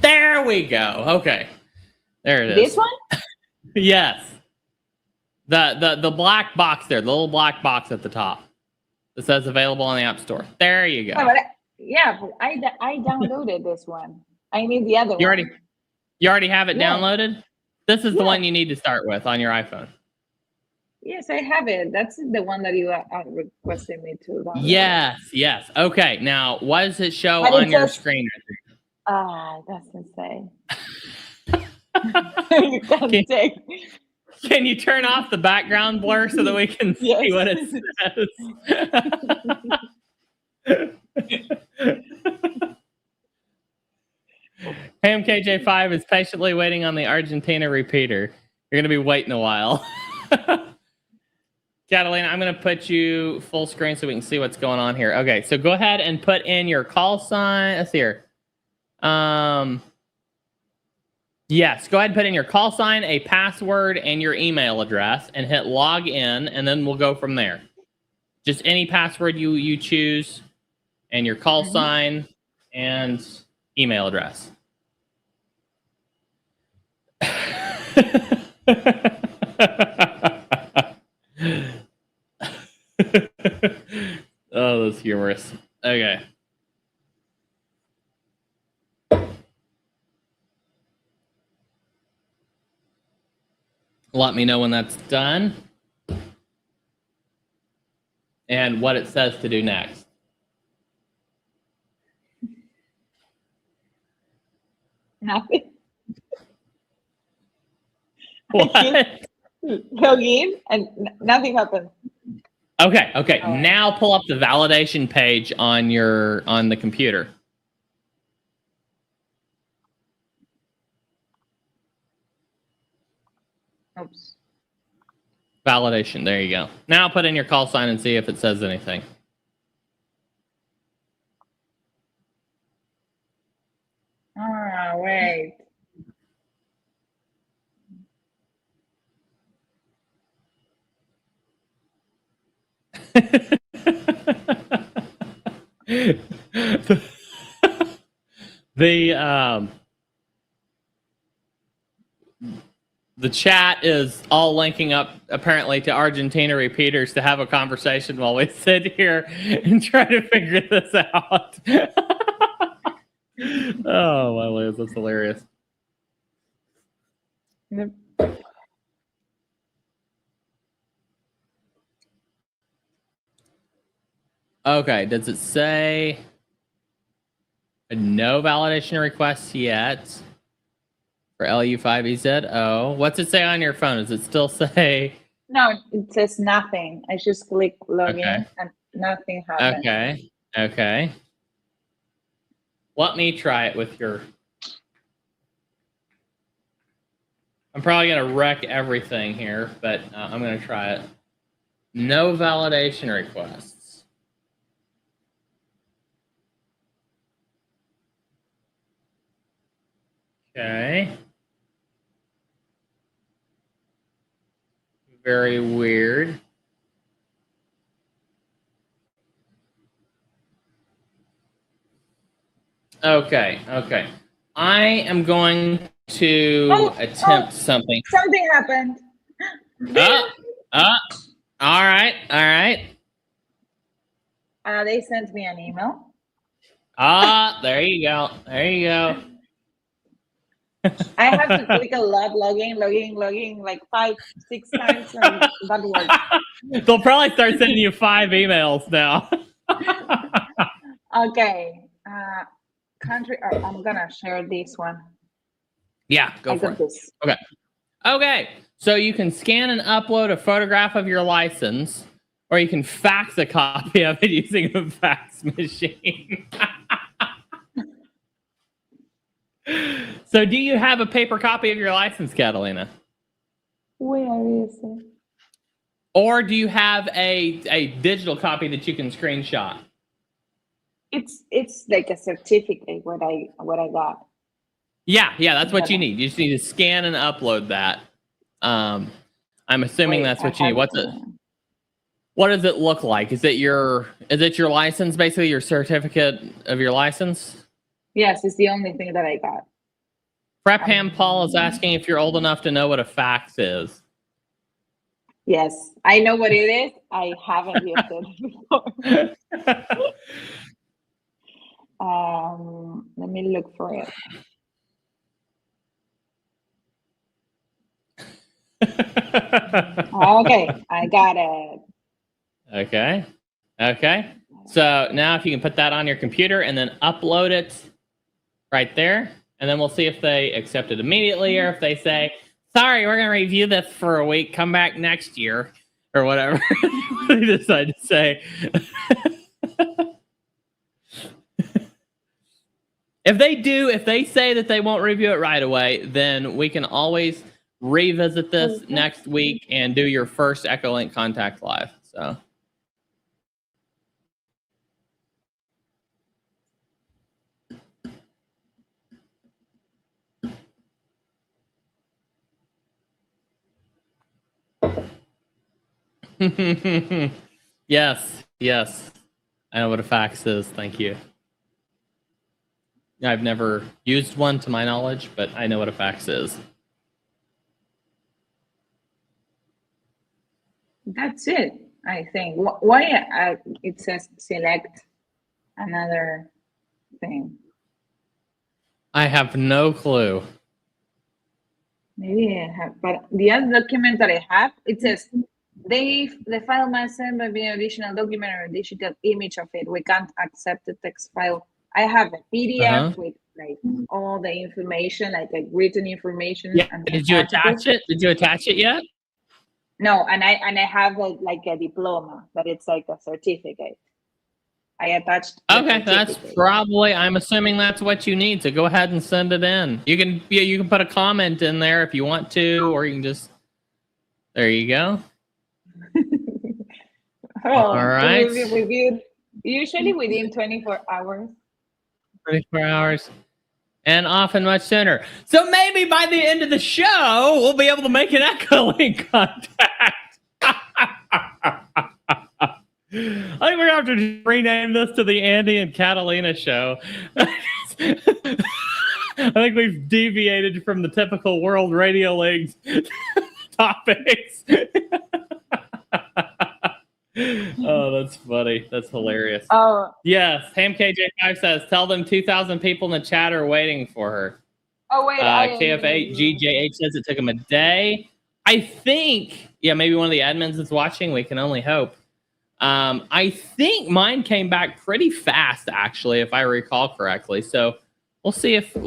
There we go. Okay. There it is. This one? Yes. The black box there, the little black box at the top that says available on the App Store. There you go. Oh, but I downloaded this one. I need the other one. You already have it Yeah. downloaded? This is the Yeah. one you need to start with on your iPhone. Yes, I have it. That's the one that you requested me to download. Yes. Okay, now what does it show But it on your says- screen It doesn't say. right You can't Can- take. Can you turn off the background blur so that we can see Yes. what it says? HamKJ5 is patiently waiting on the Argentina repeater. You're going to be waiting a while. Catalina, I'm going to put you full screen so we can see what's going on here. Okay, so go ahead and put in your call sign. Let's see here. Yes, go ahead and put in your call sign, a password, and your email address, and hit log in, and then we'll go from there. Just any password you choose, and your call sign, and email address. Oh, that's humorous. Okay. Let me know when that's done and what it says to do next. Nothing. What? Log in and nothing happened. Okay. Oh. Now pull up the validation page on the computer. Oops. Validation. There you go. Now put in your call sign and see if it says anything. Wait. The chat is all linking up apparently to Argentina repeaters to have a conversation while we sit here and try to figure this out. Oh my Liz, that's hilarious. Yep. Okay, does it say no validation requests yet for LU5EZO? What's it say on your phone? Does it still say? No, it says nothing. I just click login Okay. and nothing happened. Okay. Let me try it with your... I'm probably going to wreck everything here, but I'm going to try it. No validation requests. Okay. Very weird. Okay. I am going to attempt something. Something happened. All right. They sent me an email. There you go. I have to click a lot, login like 5-6 times, and that works. They'll probably start sending you 5 emails now. Okay. Country. I'm gonna share this one. Yeah, go for it. This. Okay. So you can scan and upload a photograph of your license, or you can fax a copy of it using a fax machine. So do you have a paper copy of your license, Catalina? Where is it? Or do you have a digital copy that you can screenshot? It's like a certificate what I got. Yeah, that's what you need. You just need to scan and upload that. I'm assuming that's what you need. What does it look like? Is it your license, basically your certificate of your license? Yes, it's the only thing that I got. Prep Ham Paul is asking if you're old enough to know what a fax is. Yes, I know what it is. I haven't used it before. Let Let me look for it. Okay, I got it. Okay. Okay. So now if you can put that on your computer and then upload it right there, and then we'll see if they accept it immediately or if they say, sorry, we're going to review this for a week, come back next year, or whatever they decide to say. If they say that they won't review it right away, then we can always revisit this next week and do your first Echolink Contact Live. So. Yes, yes. I know what a fax is. Thank you. I've never used one to my knowledge, but I know what a fax is. That's it, I think. Why it says select another thing? I have no clue. Maybe I have, but the other document that I have, it says the file must send by an additional document or a digital image of it. We can't accept the text file. I have a PDF with like all the information, like written information. Yeah. Did you attach it? Did you attach it yet? No, and I have like a diploma, but it's like a certificate. I attached. Okay, that's probably. I'm assuming that's what you need. So go ahead and send it in. You can put a comment in there if you want to, or you can just. There you go. All right. It will be reviewed usually within 24 hours. 24 hours. And often much sooner. So maybe by the end of the show, we'll be able to make an Echolink contact. I think we're going to have to rename this to the Andy and Catalina Show. I think we've deviated from the typical World Radio League topics. Oh, that's funny. That's hilarious. Oh. Yes, HamKJ5 says, tell them 2,000 people in the chat are waiting for her. Oh, wait. KF8GJH says it took him a day. I think, maybe one of the admins is watching. We can only hope. I think mine came back pretty fast, actually, if I recall correctly. So we'll see if this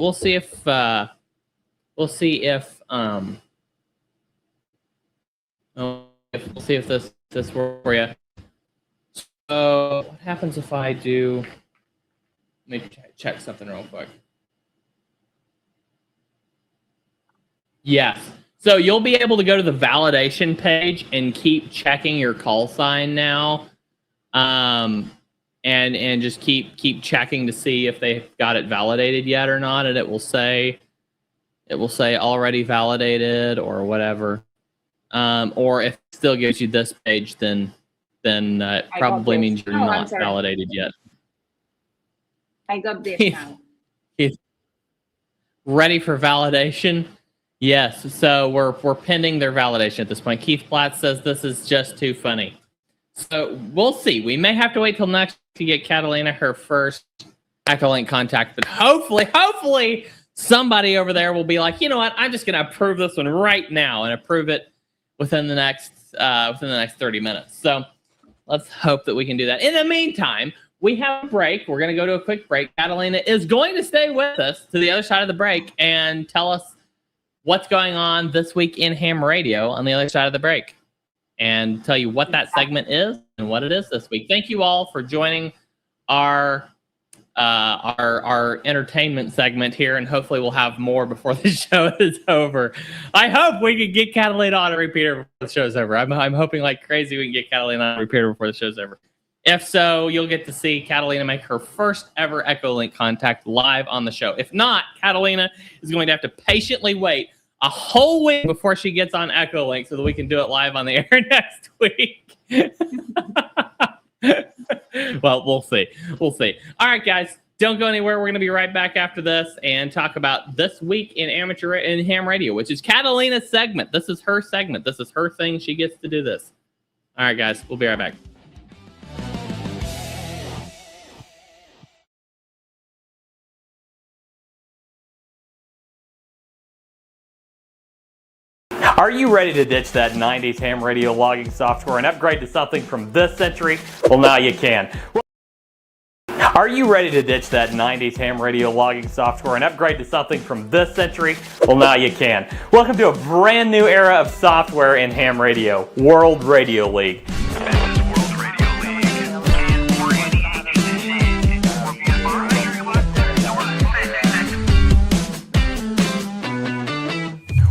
works for you. So what happens if I do? Let me check something real quick. Yes. So you'll be able to go to the validation page and keep checking your call sign now, and just keep checking to see if they've got it validated yet or not, and it will say already validated or whatever. Or if it still gives you this page, then it probably means you're not validated yet. I got this now. Ready for validation? Yes, so we're pending their validation at this point. Keith Platt says this is just too funny. So we'll see. We may have to wait till next to get Catalina her first Echolink contact, but hopefully somebody over there will be like, you know what? I'm just going to approve this one right now and approve it within the next 30 minutes. So let's hope that we can do that. In the meantime, we have a break. We're going to go to a quick break. Catalina is going to stay with us to the other side of the break and tell us what's going on this week in ham radio on the other side of the break, and tell you what that segment is and what it is this week. Thank you all for joining our entertainment segment here, and hopefully we'll have more before the show is over. I hope we can get Catalina on a repeater before the show's over. I'm hoping like crazy we can get Catalina on a repeater before the show's over. If so, you'll get to see Catalina make her first ever Echolink contact live on the show. If not, Catalina is going to have to patiently wait a whole week before she gets on Echolink so that we can do it live on the air next week. Well, we'll see. We'll see. All right, guys, don't go anywhere. We're going to be right back after this and talk about this week in ham radio, which is Catalina's segment. This is her segment. This is her thing. She gets to do this. All right, guys, we'll be right back. Are you ready to ditch that 90s ham radio logging software and upgrade to something from this century? Well, now you can. Are you ready to ditch that 90s ham radio logging software and upgrade to something from this century? Well, now you can. Welcome to a brand new era of software in ham radio, World Radio League.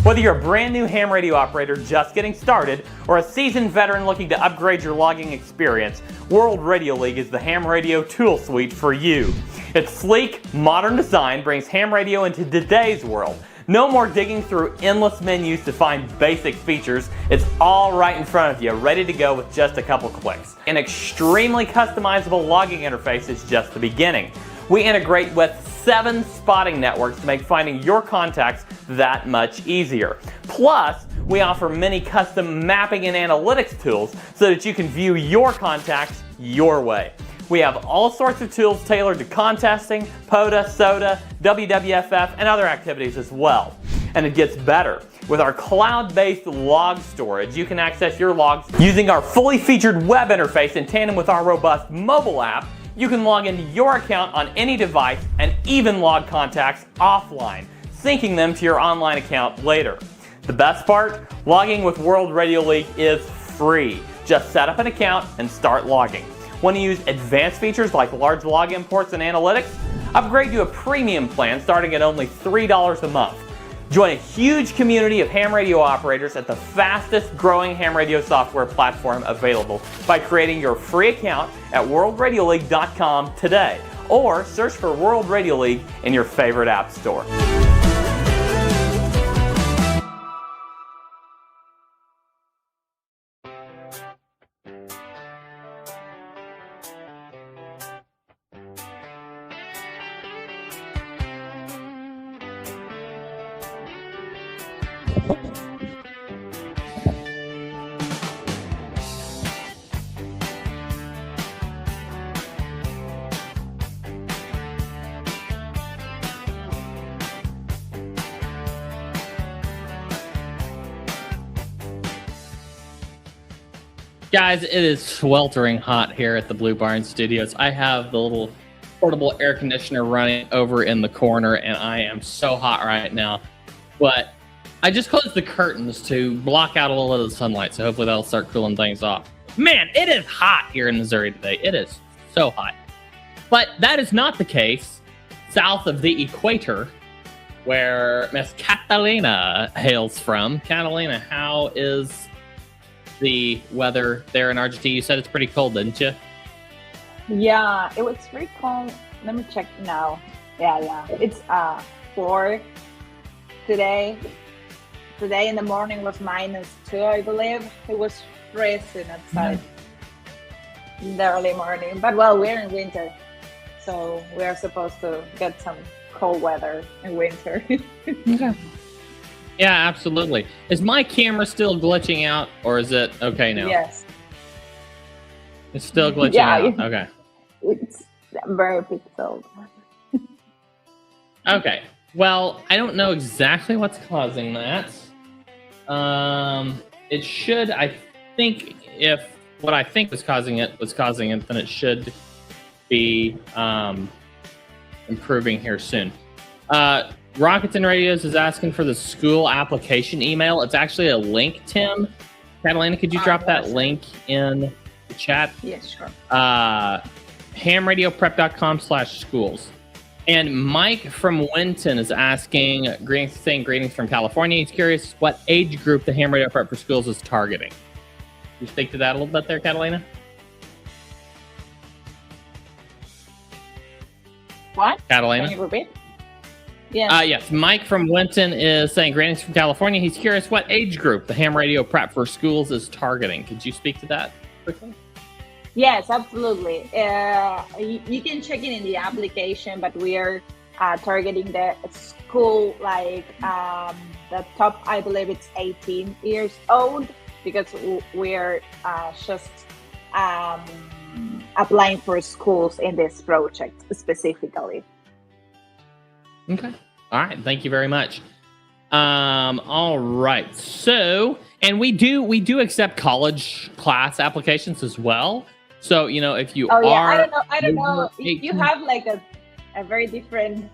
Whether you're a brand new ham radio operator just getting started or a seasoned veteran looking to upgrade your logging experience, World Radio League is the ham radio tool suite for you. Its sleek, modern design brings ham radio into today's world. No more digging through endless menus to find basic features. It's all right in front of you, ready to go with just a couple clicks. An extremely customizable logging interface is just the beginning. We integrate with 7 spotting networks to make finding your contacts that much easier. Plus, we offer many custom mapping and analytics tools so that you can view your contacts your way. We have all sorts of tools tailored to contesting, POTA, SOTA, WWFF, and other activities as well. And it gets better. With our cloud-based log storage, you can access your logs using our fully featured web interface in tandem with our robust mobile app. You can log into your account on any device and even log contacts offline, syncing them to your online account later. The best part? Logging with World Radio League is free. Just set up an account and start logging. Want to use advanced features like large log imports and analytics? Upgrade to a premium plan starting at only $3 a month. Join a huge community of ham radio operators at the fastest growing ham radio software platform available by creating your free account at worldradioleague.com today, or search for World Radio League in your favorite app store. Guys, it is sweltering hot here at the Blue Barn Studios. I have the little portable air conditioner running over in the corner, and I am so hot right now. But I just closed the curtains to block out a little of the sunlight, so hopefully that'll start cooling things off. Man, it is hot here in Missouri today. It is so hot. But that is not the case south of the equator, where Miss Catalina hails from. Catalina, how is the weather there in Argentina? You said it's pretty cold, didn't you? Yeah, it was pretty cold. Let me check now. Yeah. It's 4 today. Today in the morning was -2, I believe. It was freezing outside in the early morning. But well, we're in winter, so we are supposed to get some cold weather in winter. Okay. Yeah, absolutely. Is my camera still glitching out, or is it okay now? Yes. It's still glitching out. Okay. It's very pixeled. Okay. Well, I don't know exactly what's causing that. It should, I think, if what I think was causing it, then it should be improving here soon. Rockets and Radios is asking for the school application email. It's actually a link, Tim. Catalina, could you drop that link in the chat? Yes, sure. Hamradioprep.com/schools. And Mike from Winton is asking, saying greetings from California. He's curious what age group the Ham Radio Prep for Schools is targeting. Can you speak to that a little bit there, Catalina? What? Catalina? Can you repeat? Yeah. Yes, Mike from Winton is saying greetings from California. He's curious what age group the Ham Radio Prep for Schools is targeting. Could you speak to that quickly? Yes, absolutely. You can check it in the application, but we are targeting the school, like the top, I believe it's 18 years old, because we're just applying for schools in this project specifically. Okay. All right. Thank you very much. All right. So, and we do accept college class applications as well. So, if you Oh yeah, are, I don't know. over If you 18 have like a very different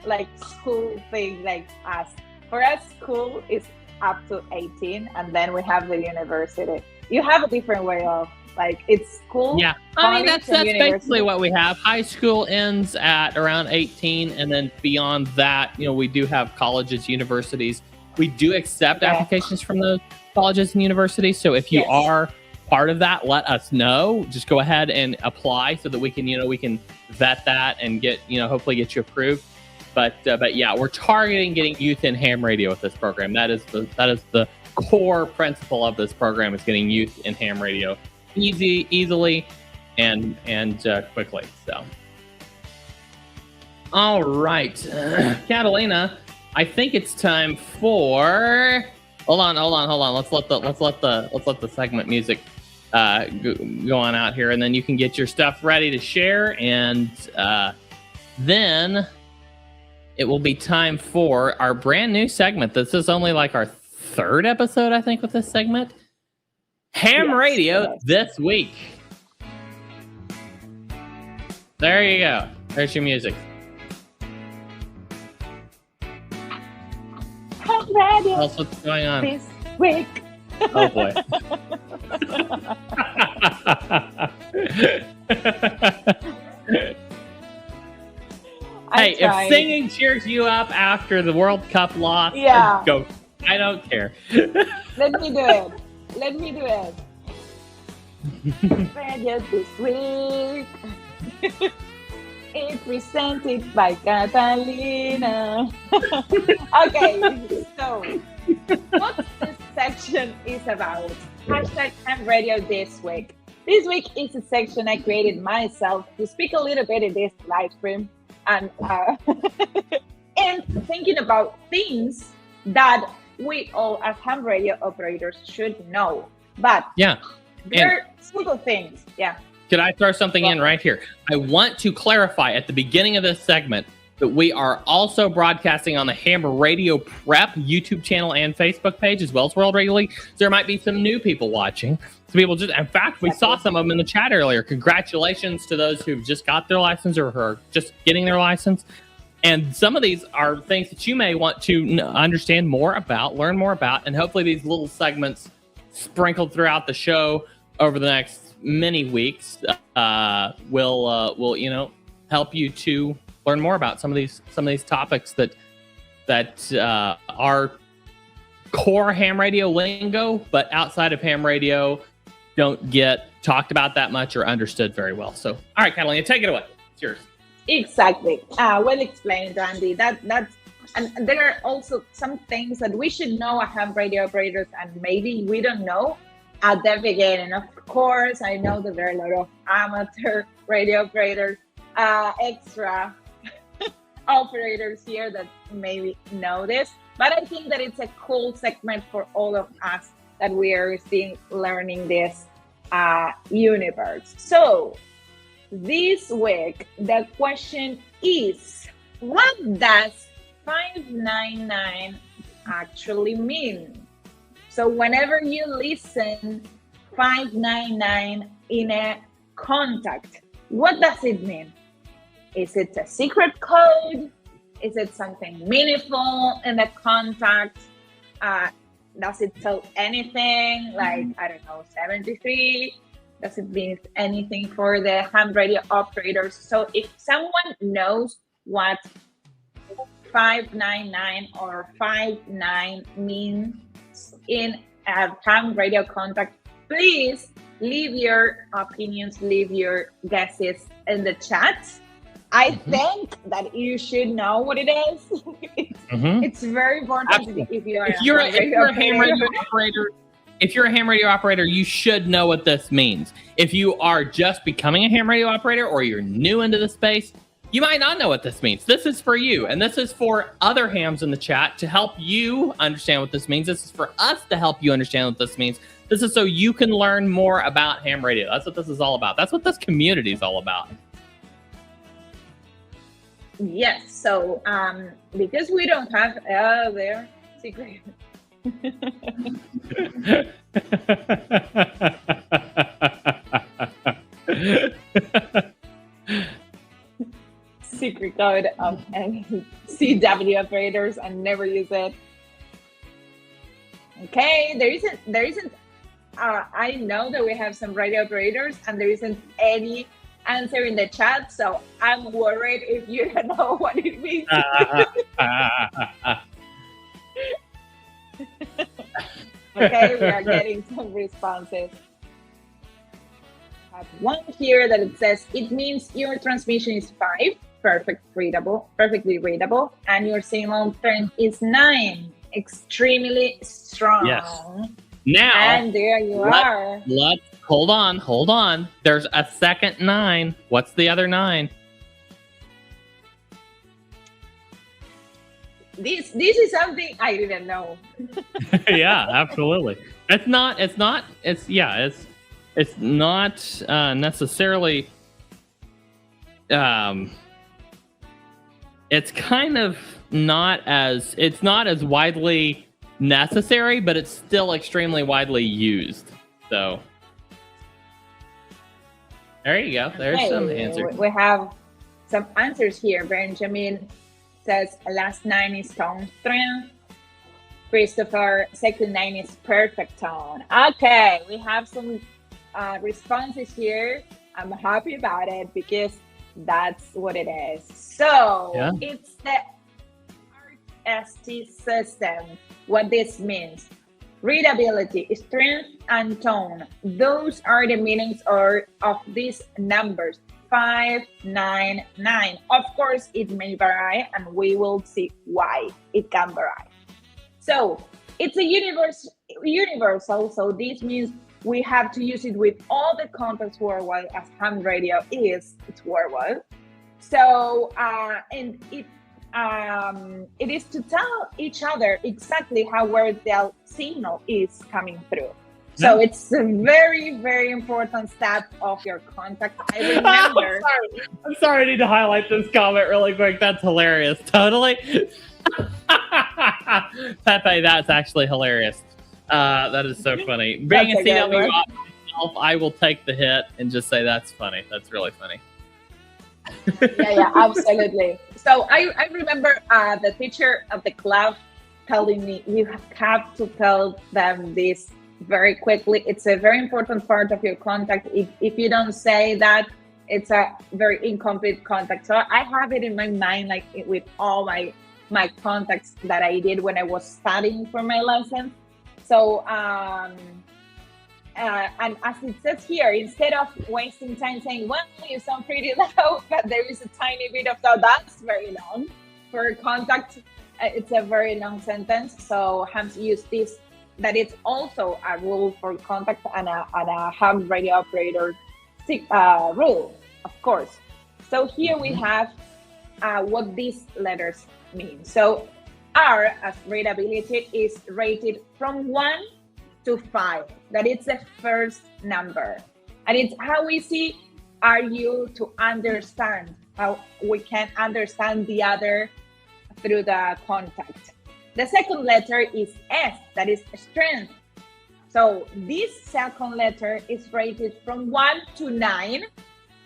like school thing like us. For us, school is up to 18, and then we have the university. You have a different way of like it's school. Yeah, I mean college, that's and basically university. what we have. High school ends at around 18, and then beyond that, we do have colleges, universities. We do accept Yeah. applications from those colleges and universities. So if you Yes. are part of that, let us know. Just go ahead and apply so that we can vet that and get hopefully get you approved. But yeah, we're targeting getting youth in ham radio with this program. That is the core principle of this program, is getting youth in ham radio easily and quickly. So, all right, Catalina, I think it's time for. Hold on. Let's let the segment music go on out here, and then you can get your stuff ready to share, and then it will be time for our brand new segment. This is only like our third episode, I think, with this segment. Ham Yes, Radio yes. this week. There you go. There's your music. Ham radio Tell us what's going on. this week. Oh boy. Hey, if singing cheers you up after the World Cup loss, Yeah. go. I don't care. Let me do it. Radio this week. It's presented by Catalina. Okay, so what this section is about? Hashtag Ham Radio this week. This week is a section I created myself to speak a little bit in this live stream and and thinking about things that we all as ham radio operators should know. But Yeah. they're simple things. Yeah. Could I throw something in right here? I want to clarify at the beginning of this segment that we are also broadcasting on the Ham Radio Prep YouTube channel and Facebook page, as well as World Radio League. So there might be some new people watching. Some people in fact, we saw some of them in the chat earlier. Congratulations to those who've just got their license or who are just getting their license. And some of these are things that you may want to understand more about, learn more about, and hopefully these little segments sprinkled throughout the show over the next many weeks will help you to learn more about some of these topics that are core ham radio lingo, but outside of ham radio don't get talked about that much or understood very well. So, all right, Catalina, take it away. It's yours. Exactly. Well explained, Randy. That's and there are also some things that we should know as ham radio operators, and maybe we don't know at the beginning. Of course, I know that there are a lot of amateur radio operators, extra operators here that maybe know this, but I think that it's a cool segment for all of us that we are still learning this universe. So this week, the question is, what does 599 actually mean? So whenever you listen 599 in a contact, what does it mean? Is it a secret code? Is it something meaningful in the contact? Does it tell anything? Like, I don't know, 73? Does it mean anything for the ham radio operators? So if someone knows what 599 or 59 means in a ham radio contact, please leave your opinions, leave your guesses in the chat. I think that you should know what it is. It's very important. Absolutely. If you're a ham radio operator, if you're a ham radio operator, you should know what this means. If you are just becoming a ham radio operator or you're new into the space, you might not know what this means. This is for you, and this is for other hams in the chat to help you understand what this means. This is for us to help you understand what this means. This is so you can learn more about ham radio. That's what this is all about. That's what this community is all about. Yes, so because we don't have there secret. Secret code of CW operators and never use it. Okay, there isn't. I know that we have some radio operators, and there isn't any answer in the chat, so I'm worried if you don't know what it means. Okay, we are getting some responses. I have one here that it says it means your transmission is 5, perfectly readable, and your signal strength is 9, extremely strong. Yes. Now, and there you are. Let's hold on. There's a second 9. What's the other 9? This is something I didn't know. Yeah, absolutely. It's not necessarily it's kind of not as widely necessary, but it's still extremely widely used. So there you go. There's some answers. We have some answers here. Benjamin says last 9 is tone strength. Christopher, second 9 is perfect tone. Okay, we have some responses here. I'm happy about it because that's what it is. So It's the RST system. What this means: readability, strength, and tone. Those are the meanings of these numbers. 5, 9, 9. Of course, it may vary, and we will see why it can vary. So it's a universal. So this means we have to use it with all the contacts worldwide, as ham radio is. It's worldwide. So and it is to tell each other exactly where the signal is coming through. So it's a very, very important step of your contact. I remember. I'm sorry. I need to highlight this comment really quick. That's hilarious. Totally. Pepe, that's actually hilarious. That is so funny. Being a CW op myself, I will take the hit and just say that's funny. That's really funny. Yeah, absolutely. So I remember the teacher of the club telling me, you have to tell them this very quickly. It's a very important part of your contact. If you don't say that, it's a very incomplete contact. So I have it in my mind, like with all my contacts that I did when I was studying for my license. So and as it says here, instead of wasting time saying, well, you sound pretty low, but there is a tiny bit of that, that's very long. For contact, it's a very long sentence. So hams use this, that it's also a rule for contact and a ham radio operator rule, of course. So here we have what these letters mean. So R as readability is rated from 1 to 5. That is the first number. And it's how easy are you to understand, how we can understand the other through the contact. The second letter is S, that is strength. So this second letter is rated from 1 to 9,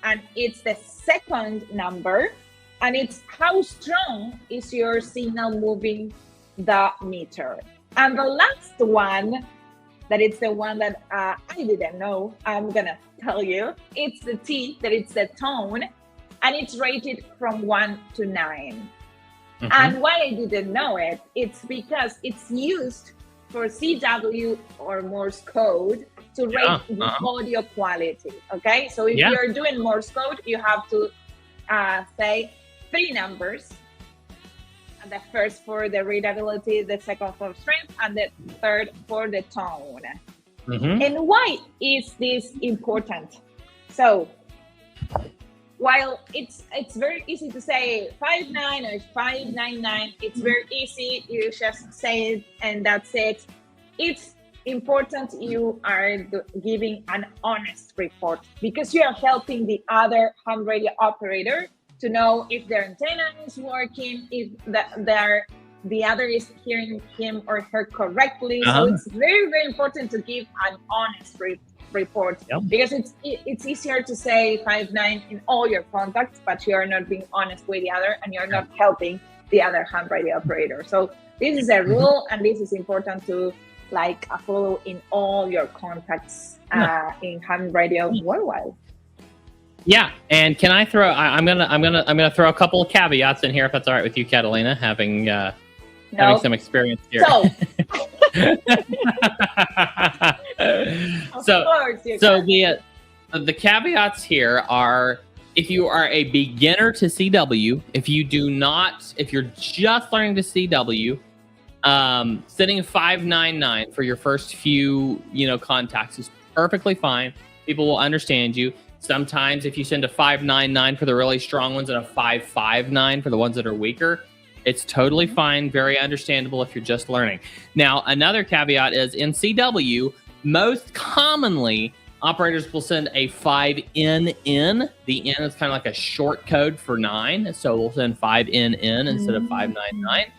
and it's the second number, and it's how strong is your signal moving the meter. And the last one, that it's the one that I didn't know, I'm gonna tell you, it's the T, that it's the tone, and it's rated from 1 to 9. Mm-hmm. And why I didn't know it, it's because it's used for CW or Morse code to rate the audio quality, okay? So if you're doing Morse code, you have to say 3 numbers. And the first for the readability, the second for strength, and the third for the tone. Mm-hmm. And why is this important? So while it's very easy to say 59 or 599, it's very easy. You just say it and that's it. It's important you are giving an honest report, because you are helping the other ham radio operator to know if their antenna is working, if their the other is hearing him or her correctly. Uh-huh. So it's very, very important to give an honest report, because it's easier to say 5.9 in all your contacts, but you are not being honest with the other, and you're not helping the other ham radio operator. So this is a rule, and this is important to follow in all your contacts in ham radio worldwide. Yeah, and can I throw? I'm gonna throw a couple of caveats in here, if that's all right with you, Catalina, having some experience here. So, the caveats here are: if you are a beginner to CW, if you're just learning to CW, setting 599 for your first few contacts is perfectly fine. People will understand you. Sometimes if you send a 599 for the really strong ones and a 559 for the ones that are weaker, it's totally fine, very understandable if you're just learning. Now, another caveat is in CW, most commonly, operators will send a 5NN. The N is kind of like a short code for 9, so we'll send 5NN instead of 599.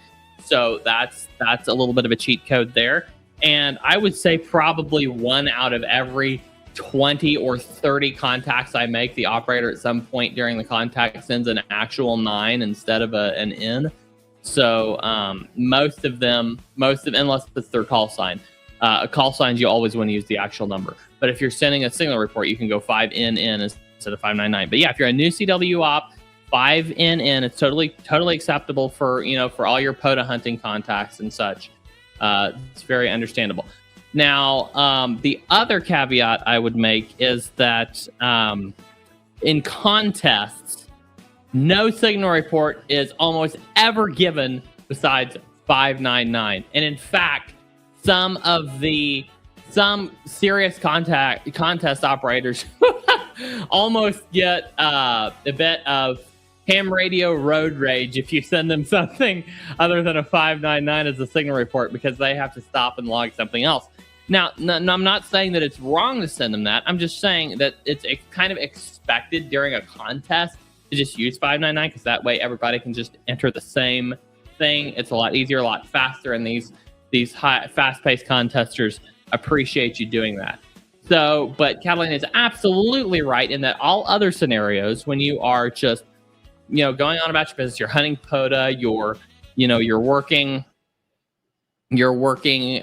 So that's a little bit of a cheat code there. And I would say probably 1 out of every 20 or 30 contacts I make, the operator at some point during the contact sends an actual 9 instead of an N. So most of them, unless it's their call sign. Call signs, you always want to use the actual number. But if you're sending a signal report, you can go 5NN instead of 599. But yeah, if you're a new CW op, 5NN, it's totally acceptable for all your POTA hunting contacts and such. It's very understandable. Now, the other caveat I would make is that in contests, no signal report is almost ever given besides 599. And in fact, some serious contest operators almost get a bit of ham radio road rage if you send them something other than a 599 as a signal report, because they have to stop and log something else. Now, I'm not saying that it's wrong to send them that. I'm just saying that it's kind of expected during a contest to just use 599, because that way everybody can just enter the same thing. It's a lot easier, a lot faster, and these fast-paced contesters appreciate you doing that. So, but Catalina is absolutely right in that all other scenarios, when you are just going on about your business, you're hunting POTA, you're working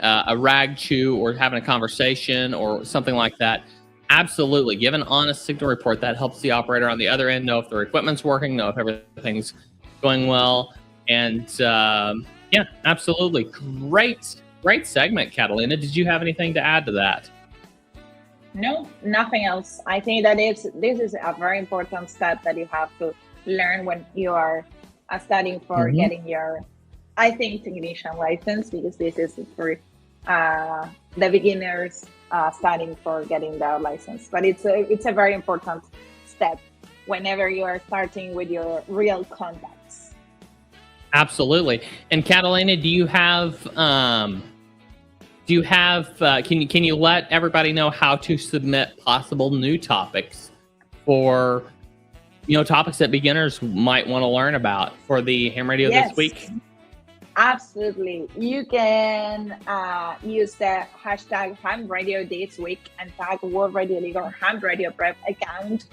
a rag chew or having a conversation or something like that, absolutely give an honest signal report. That helps the operator on the other end know if their equipment's working, know if everything's going well. And yeah, absolutely. Great segment, Catalina. Did you have anything to add to that? No, nothing else. I think that this is a very important step that you have to learn when you are studying for getting your, I think, technician license, because this is for the beginners studying for getting their license. But it's a very important step whenever you are starting with your real contacts. Absolutely. And Catalina, do you have can you let everybody know how to submit possible new topics for topics that beginners might want to learn about for the ham radio this week? Absolutely. You can use the hashtag ham radio this week and tag World Radio League or ham radio prep account.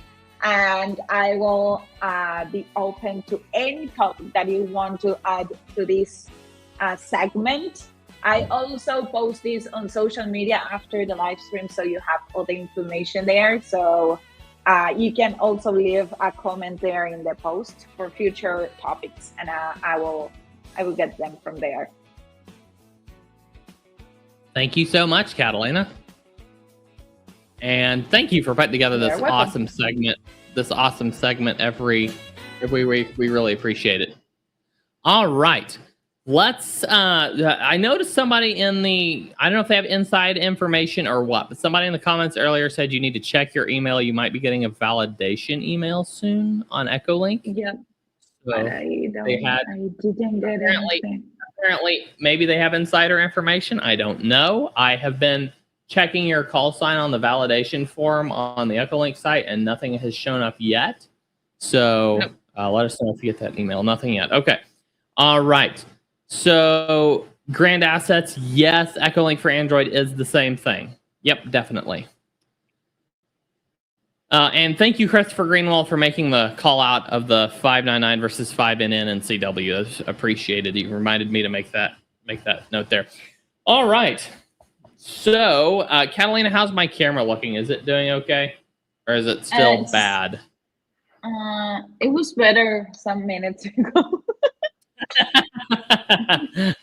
And I will be open to any topic that you want to add to this segment. I also post this on social media after the live stream, so you have all the information there. So you can also leave a comment there in the post for future topics, and I will get them from there. Thank you so much, Catalina. And thank you for putting together this awesome segment. Every week. We really appreciate it. All right. Let's I noticed somebody in I don't know if they have inside information or what, but somebody in the comments earlier said you need to check your email. You might be getting a validation email soon on Echolink. Yep. So but I didn't get anything. Apparently, maybe they have insider information. I don't know. I have been checking your call sign on the validation form on the Echolink site, and nothing has shown up yet. So let us know if you get that email. Nothing yet. Okay. All right. So Grand Assets, yes. Echolink for Android is the same thing. Yep, definitely. And thank you, Christopher Greenwald, for making the call out of the 599 versus 5NN and CW. That's appreciated. You reminded me to make that note there. All right. So, Catalina, how's my camera looking? Is it doing okay? Or is it still bad? It was better some minutes ago.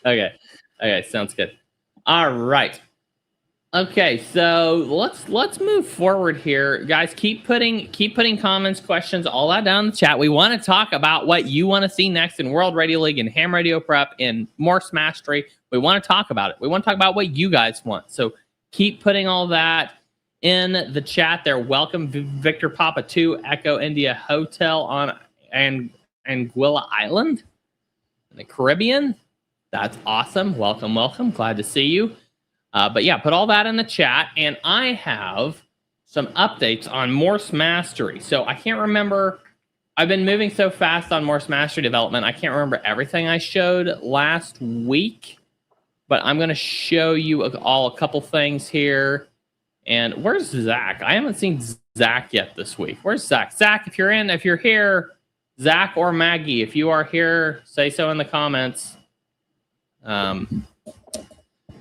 Okay, sounds good. All right. Okay, so let's move forward here, guys. Keep putting comments, questions, all that down in the chat. We want to talk about what you want to see next in World Radio League and Ham Radio Prep in Morse Mastery. We want to talk about it. We want to talk about what you guys want. So keep putting all that in the chat there. Welcome Victor Papa 2 Echo India Hotel on Anguilla Island in the Caribbean. That's awesome. Welcome. Glad to see you. But yeah, put all that in the chat, and I have some updates on Morse Mastery. So I can't remember. I've been moving so fast on Morse Mastery development, I can't remember everything I showed last week. But I'm going to show you all a couple things here. And where's Zach? I haven't seen Zach yet this week. Where's Zach? Zach, if you're here, Zach or Maggie, if you are here, say so in the comments.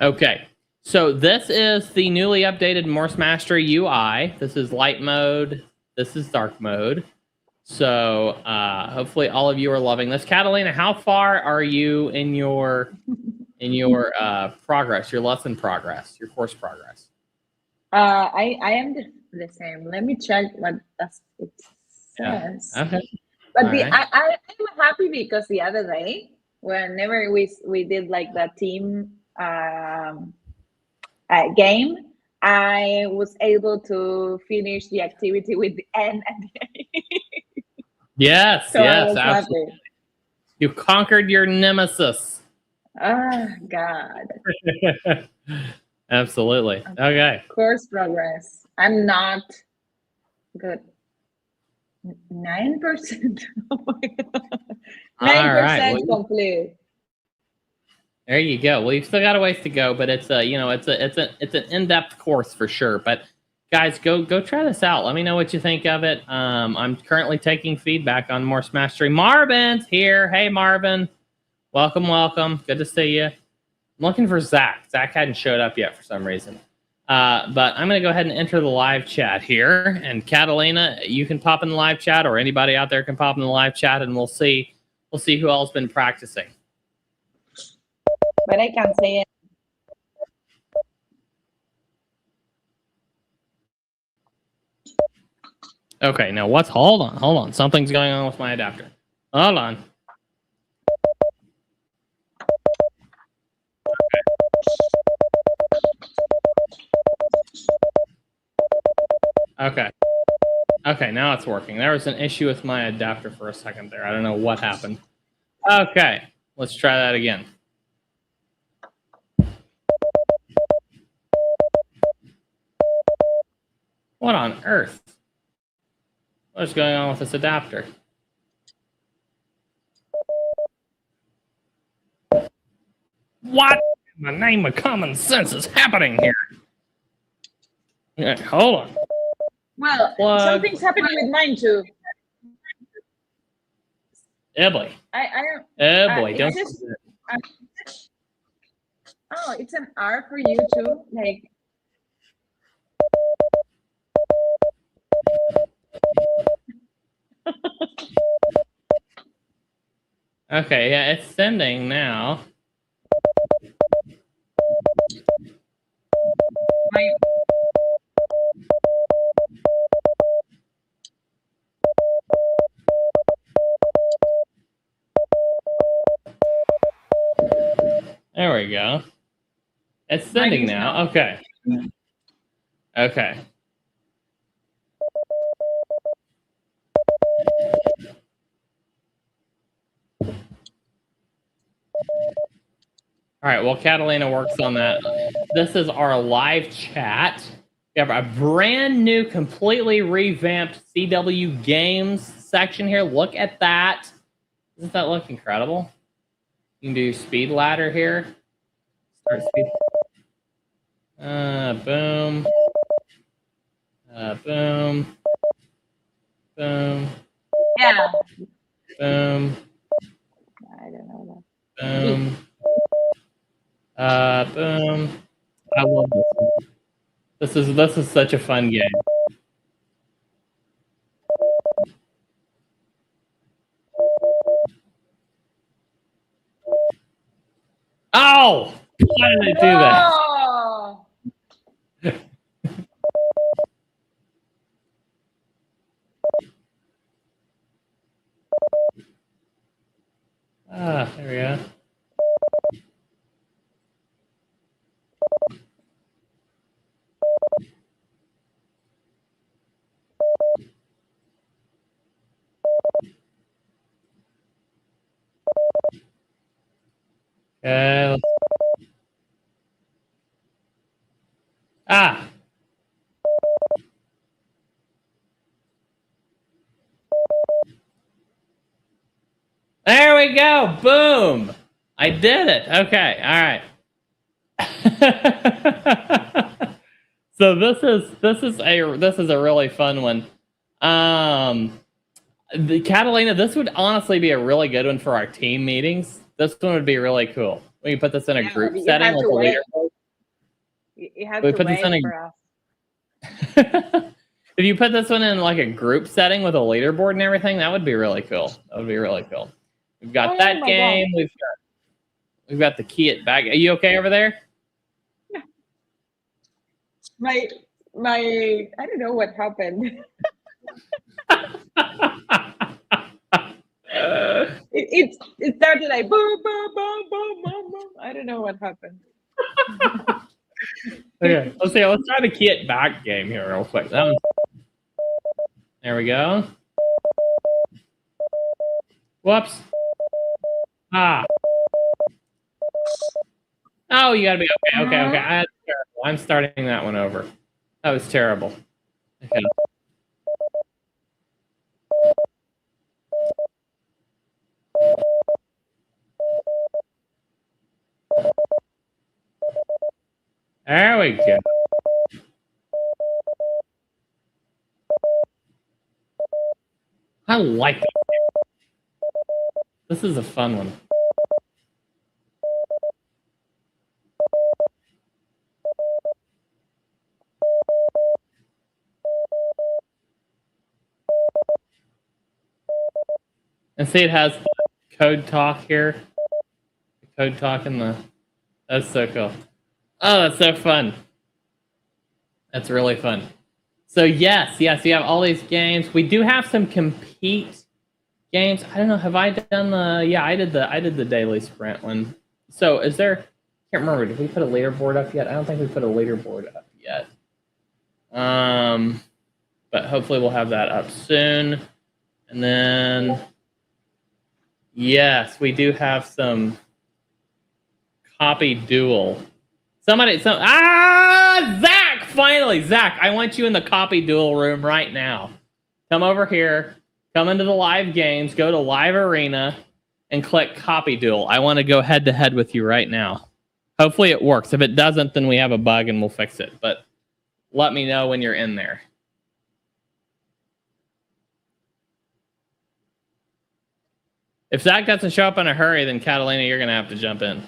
Okay. So this is the newly updated Morse Mastery UI. This is light mode. This is dark mode. So hopefully all of you are loving this. Catalina, how far are you in your progress, your lesson progress, your course progress? I am the same. Let me check what it says. Yeah. Okay. But I'm happy because the other day, whenever we did like the team game, I was able to finish the activity with the N and the A. Yes, so yes, absolutely. Happy. You conquered your nemesis. Oh, God. Absolutely. Okay. Course progress. I'm not good. 9%. Oh my God. 9% complete. There you go. Well, you've still got a ways to go, but it's an in-depth course for sure. But guys, go try this out. Let me know what you think of it. I'm currently taking feedback on Morse Mastery. Marvin's here. Hey, Marvin. Welcome. Good to see you. I'm looking for Zach. Zach hadn't showed up yet for some reason. But I'm going to go ahead and enter the live chat here. And Catalina, you can pop in the live chat, or anybody out there can pop in the live chat, and we'll see who else has been practicing. But I can't say it. Okay, now what's... Hold on. Something's going on with my adapter. Hold on. Okay, now it's working. There was an issue with my adapter for a second there. I don't know what happened. Okay, let's try that again. What on earth? What's going on with this adapter? What in the name of common sense is happening here? Okay, hold on. Well, something's happening with mine too. Boy. Don't. Don't. Oh, it's an R for you too. Like. Okay, yeah, it's sending now. There we go. It's sending now. Okay. Okay. All right, well, Catalina works on that. This is our live chat. We have a brand new, completely revamped CW Games section here. Look at that. Doesn't that look incredible? You can do speed ladder here. Start speed. Boom. Boom. Boom. Yeah. Boom. I don't know Boom. Boom. I love this one. This is such a fun game. Oh! Why did I do that? Oh! There we go. Okay. Ah! There we go. Boom. I did it. Okay. All right. So this is a really fun one. The Catalina, this would honestly be a really good one for our team meetings. This one would be really cool. We can put this in a group setting with a leaderboard. You have to wait for us. If you put this one in like a group setting with a leaderboard and everything, that would be really cool. That would be really cool. We've got that game. God. We've got the key at back. Are you okay over there? My I don't know what happened. It started like boom, boom, boom, boom, boom, boom. I don't know what happened. Okay, let's see. Let's try the key it back game here real quick. There we go. Whoops. Ah. Oh, you gotta be okay. Okay. I'm starting that one over. That was terrible. Okay. There we go. I like it. This is a fun one. And see, it has code talk here. Code talk in the... That's so cool. Oh, that's so fun. That's really fun. So yes, you have all these games. We do have some compete games. I don't know, have I done the... Yeah, I did the daily sprint one. So is there... I can't remember, did we put a leaderboard up yet? I don't think we put a leaderboard up yet. But hopefully we'll have that up soon. And then... Yes, we do have some copy duel. Zach! Finally, Zach, I want you in the copy duel room right now. Come over here. Come into the live games. Go to Live Arena and click copy duel. I want to go head to head with you right now. Hopefully it works. If it doesn't, then we have a bug and we'll fix it. But let me know when you're in there. If Zach doesn't show up in a hurry, then Catalina, you're going to have to jump in.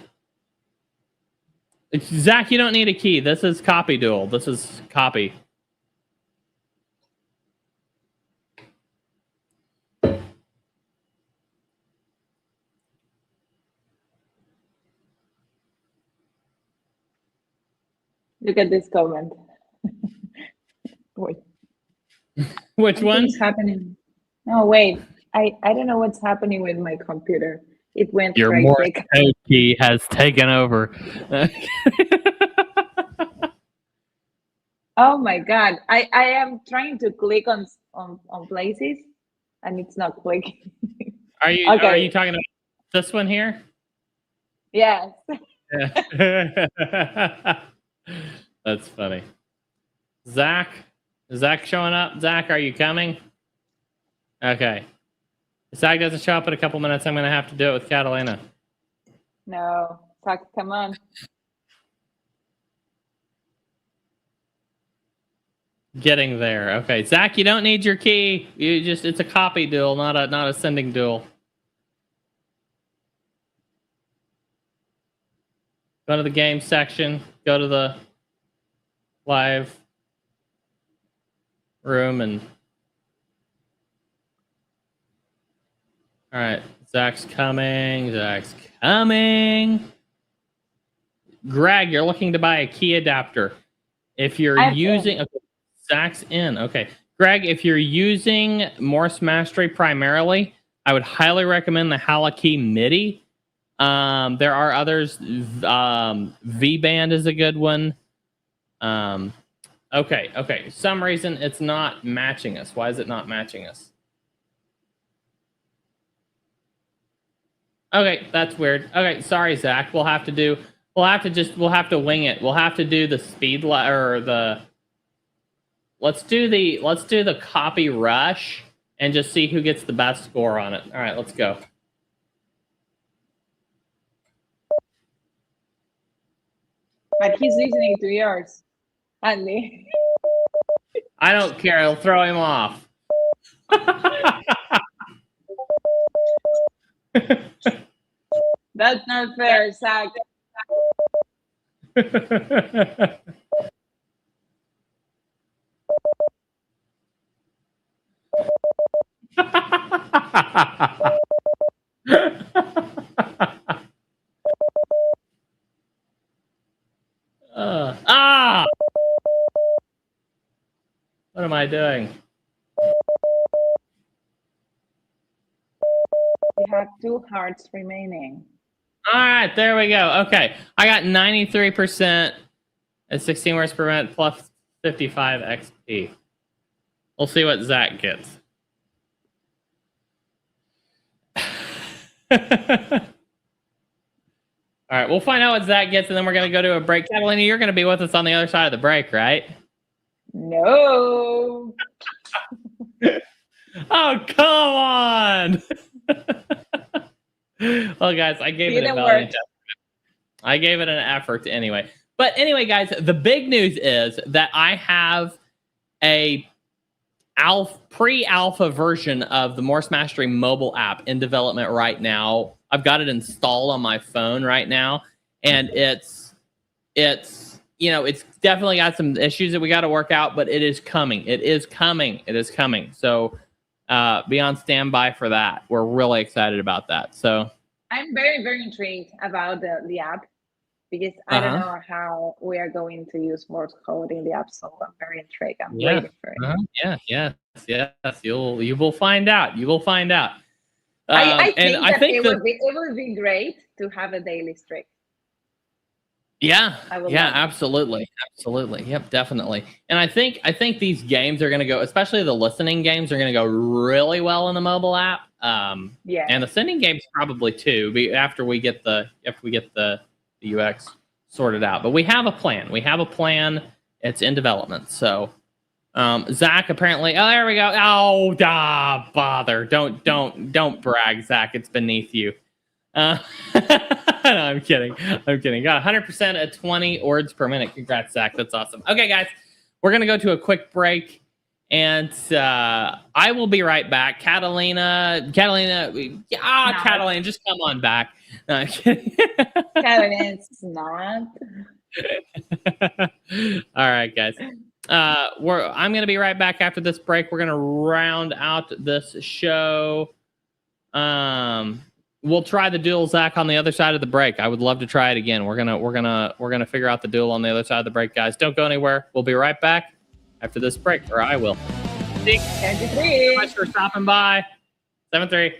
Zach, you don't need a key. This is copy duel. This is copy. Look at this comment. Wait. Which one? What's happening? No, wait. I don't know what's happening with my computer. It went Your right Morse code key has taken over. Oh my God. I am trying to click on places and it's not clicking. Are you Okay. Are you talking about this one here? Yes. Yeah. That's funny. Zach? Is Zach showing up? Zach, are you coming? Okay. If Zach doesn't show up in a couple minutes, I'm going to have to do it with Catalina. No, Zach, come on. Getting there. Okay, Zach, you don't need your key. It's a copy duel, not a sending duel. Go to the game section. Go to the live room and. All right, Zach's coming. Zach's coming. Greg, you're looking to buy a key adapter. If you're using, okay, Zach's in. Okay, Greg, if you're using Morse Mastery primarily, I would highly recommend the HalaKey MIDI. There are others. V-Band is a good one. Okay. For some reason it's not matching us. Why is it not matching us? Okay, that's weird. Okay, sorry, Zach. We'll have to wing it. We'll have to do the speed or the. Let's do the copy rush and just see who gets the best score on it. All right, let's go. But he's listening to yours, Andy. I don't care. I'll throw him off. That's not fair, Zach. What am I doing? We have 2 hearts remaining. All right, there we go. Okay, I got 93% at 16 words per minute plus 55 XP. We'll see what Zach gets. All right, we'll find out what Zach gets, and then we're going to go to a break. Catalina, you're going to be with us on the other side of the break, right? No. Oh, come on. Well, guys, I gave it a valiant effort. I gave it an effort anyway. But anyway, guys, the big news is that I have a pre-alpha version of the Morse Mastery mobile app in development right now. I've got it installed on my phone right now, and it's definitely got some issues that we got to work out, but it is coming. It is coming. So be on standby for that. We're really excited about that. So I'm very, very intrigued about the app because I don't know how we are going to use Morse code in the app. So I'm very intrigued. I'm waiting for it. Yes. You will find out. I think it would be great to have a daily streak. Yeah, absolutely. Yep, definitely. And I think these games are going to go, especially the listening games, are going to go really well in the mobile app. And the sending games probably too. After we get the UX sorted out. But we have a plan. It's in development. So Zach apparently. Oh, there we go. Oh, bother! Don't brag, Zach. It's beneath you. No, I'm kidding. Got 100% at 20 words per minute. Congrats, Zach. That's awesome. Okay, guys, we're gonna go to a quick break, and I will be right back. Catalina, Catalina, just come on back. No, I'm kidding. Catalina's not. All right, guys. I'm gonna be right back after this break. We're gonna round out this show. We'll try the duel, Zach, on the other side of the break. I would love to try it again. We're gonna figure out the duel on the other side of the break, guys. Don't go anywhere. We'll be right back after this break, or I will. Thanks so much for stopping by. 7-3.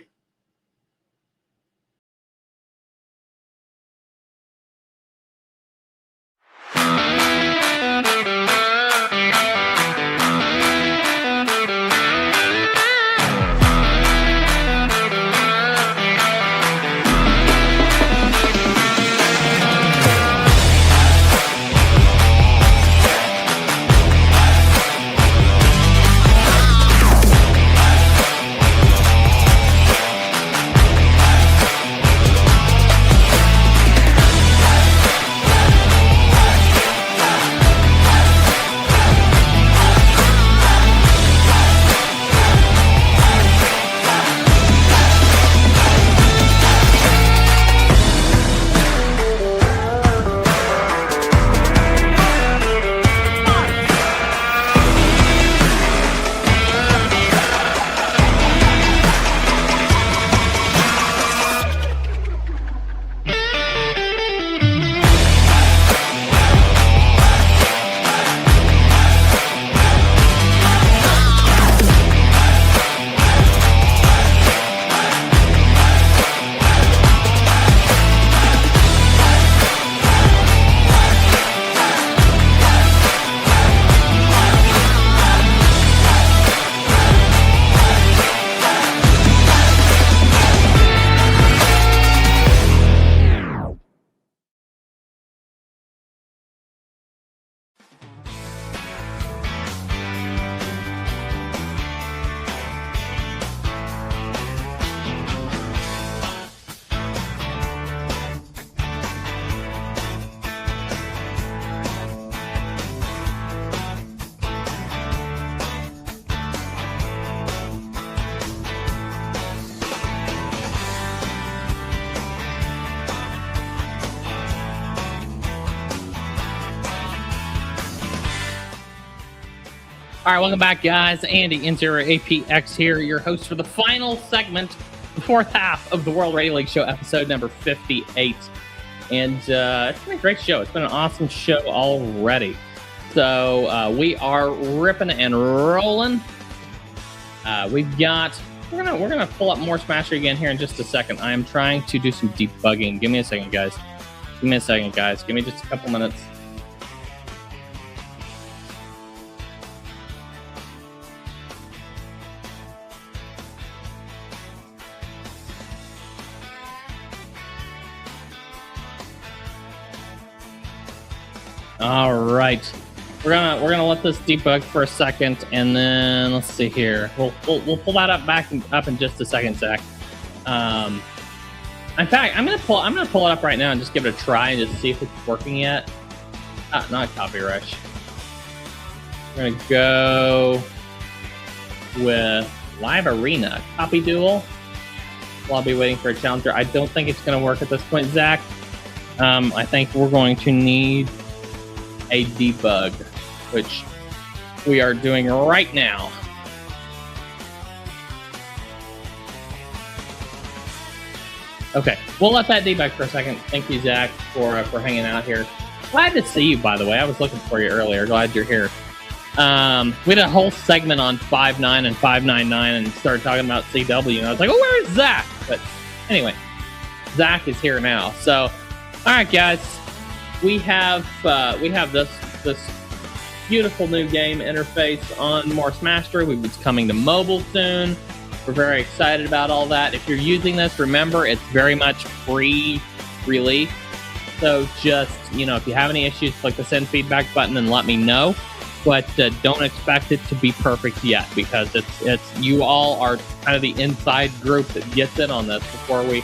All right, welcome back, guys. Andy, N0APX here, your host for the final segment, the fourth half of the World Radio League Show, episode number 58. And it's been a great show. It's been an awesome show already. So we are ripping and rolling. We're gonna pull up Morse Mastery again here in just a second. I am trying to do some debugging. Give me a second, guys. Give me just a couple minutes. All right, we're gonna let this debug for a second, and then let's see here. We'll pull that up in just a second, Zach. In fact, I'm gonna pull it up right now and just give it a try and just see if it's working yet. Not Copy Rush. We're gonna go with Live Arena Copy Duel. While I'll be waiting for a challenger. I don't think it's gonna work at this point, Zach. I think we're going to need a debug, which we are doing right now. Okay, we'll let that debug for a second. Thank you, Zach, for hanging out here. Glad to see you, by the way. I was looking for you earlier. Glad you're here. We did a whole segment on 5.9 and 5.9.9 and started talking about CW, and I was like, oh, where is Zach? But anyway, Zach is here now. So, all right, guys. We have this beautiful new game interface on Morse Mastery. It's coming to mobile soon. We're very excited about all that. If you're using this, remember it's very much pre-release. So just, if you have any issues, click the send feedback button and let me know. But don't expect it to be perfect yet, because it's you all are kind of the inside group that gets in on this before we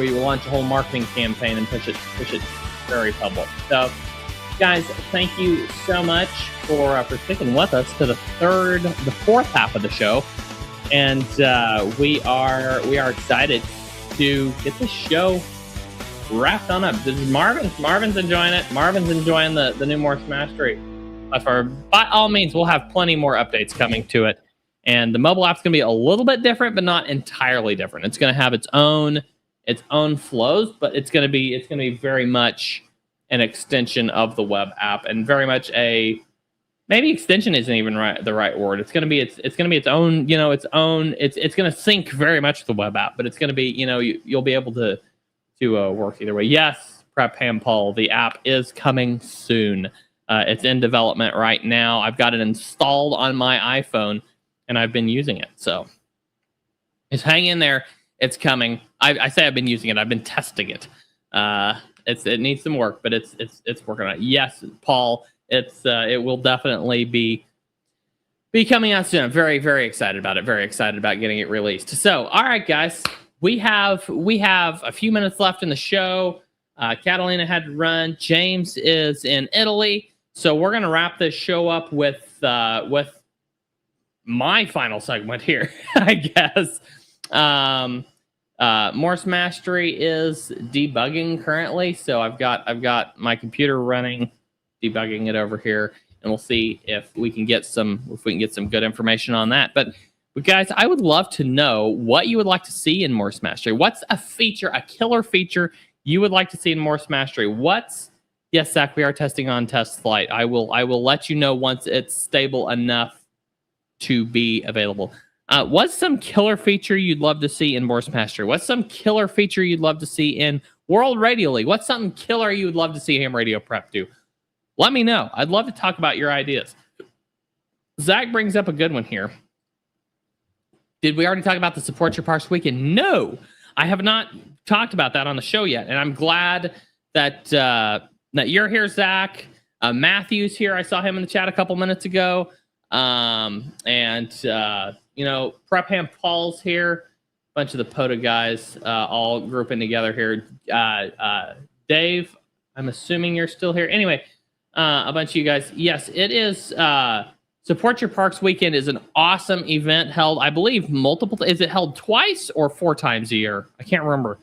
launch a whole marketing campaign and push it very public. So, guys, thank you so much for sticking with us to the fourth half of the show, and we are excited to get this show wrapped on up. This is Marvin's enjoying it. Marvin's enjoying the new Morse Mastery. By all means, we'll have plenty more updates coming to it, and the mobile app's gonna be a little bit different, but not entirely different. It's gonna have its own flows, but it's gonna be very much an extension of the web app, and very much maybe extension isn't even the right word. It's gonna be its own, it's gonna sync very much with the web app, but it's gonna be, you'll be able to work either way. Yes, Prep Ham Paul, the app is coming soon. It's in development right now. I've got it installed on my iPhone, and I've been using it. So just hang in there. It's coming. I say I've been using it. I've been testing it. It needs some work, but it's working on it. Yes, Paul. It will definitely be coming out soon. I'm very, very excited about it. Very excited about getting it released. So, all right, guys, we have a few minutes left in the show. Catalina had to run. James is in Italy, so we're gonna wrap this show up with my final segment here, I guess. Morse Mastery is debugging currently, so I've got my computer running, debugging it over here, and we'll see if we can get some good information on that. But guys, I would love to know what you would like to see in Morse Mastery. What's a killer feature you would like to see in Morse Mastery? Yes, Zach, we are testing on test flight. I will let you know once it's stable enough to be available. What's some killer feature you'd love to see in Morse Mastery? What's some killer feature you'd love to see in World Radio League? What's something killer you would love to see Ham Radio Prep do? Let me know. I'd love to talk about your ideas. Zach brings up a good one here. Did we already talk about the Support Your Parks weekend? No, I have not talked about that on the show yet, and I'm glad that you're here, Zach. Matthew's here. I saw him in the chat a couple minutes ago. Prep Ham Paul's here. A bunch of the POTA guys all grouping together here. Dave, I'm assuming you're still here. Anyway, a bunch of you guys. Yes, it is. Support Your Parks weekend is an awesome event held, I believe, is it held twice or 4 times a year? I can't remember.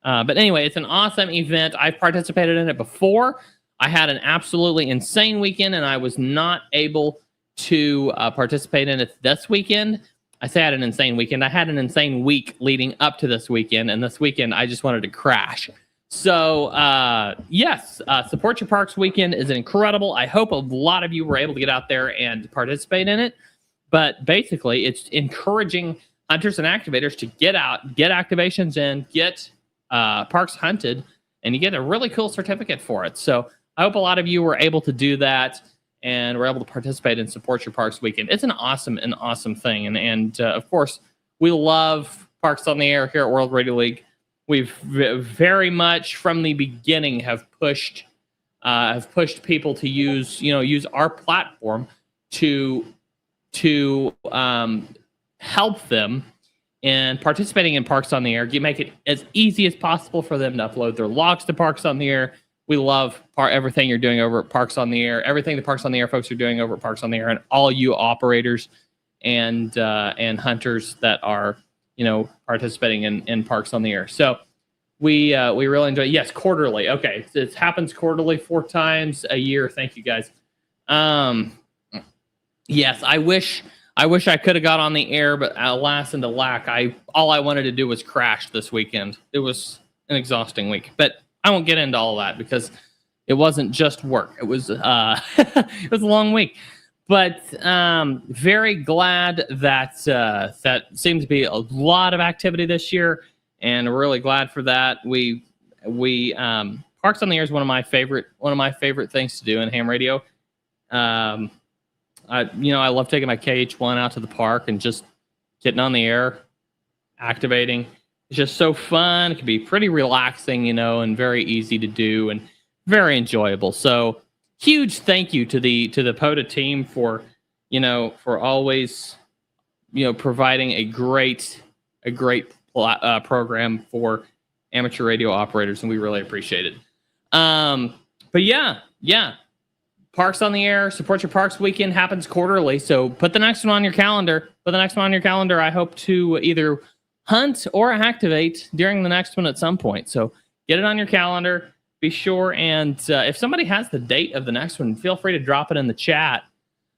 But anyway, it's an awesome event. I've participated in it before. I had an absolutely insane weekend, and I was not able to participate in it this weekend. I say I had an insane weekend. I had an insane week leading up to this weekend, and this weekend I just wanted to crash. So yes, Support Your Parks weekend is incredible. I hope a lot of you were able to get out there and participate in it. But basically, it's encouraging hunters and activators to get out, get activations in, get parks hunted, and you get a really cool certificate for it. So I hope a lot of you were able to do that and were able to participate in Support Your Parks weekend. It's an awesome thing. And of course, we love Parks on the Air here at World Radio League. We've very much from the beginning have pushed people to use our platform to help them in participating in Parks on the Air. You make it as easy as possible for them to upload their logs to Parks on the Air. We love everything you're doing over at Parks on the Air, everything the Parks on the Air folks are doing over at Parks on the Air, and all you operators and hunters that are participating in Parks on the Air. So we really enjoy it. Yes, quarterly. Okay, it happens quarterly, 4 times a year. Thank you guys. Yes, I wish I could have got on the air, but alas and alack, all I wanted to do was crash this weekend. It was an exhausting week, but I won't get into all that because it wasn't just work. It was it was a long week, but very glad that that seemed to be a lot of activity this year, and really glad for that. We Parks on the Air is one of my favorite things to do in ham radio. I love taking my KH1 out to the park and just getting on the air, activating. It's just so fun. It can be pretty relaxing, and very easy to do and very enjoyable. So huge thank you to the POTA team for always, providing a great program for amateur radio operators, and we really appreciate it. But yeah. Parks on the Air, Support Your Parks weekend happens quarterly, so put the next one on your calendar. I hope to either hunt or activate during the next one at some point. So get it on your calendar. Be sure, and if somebody has the date of the next one, feel free to drop it in the chat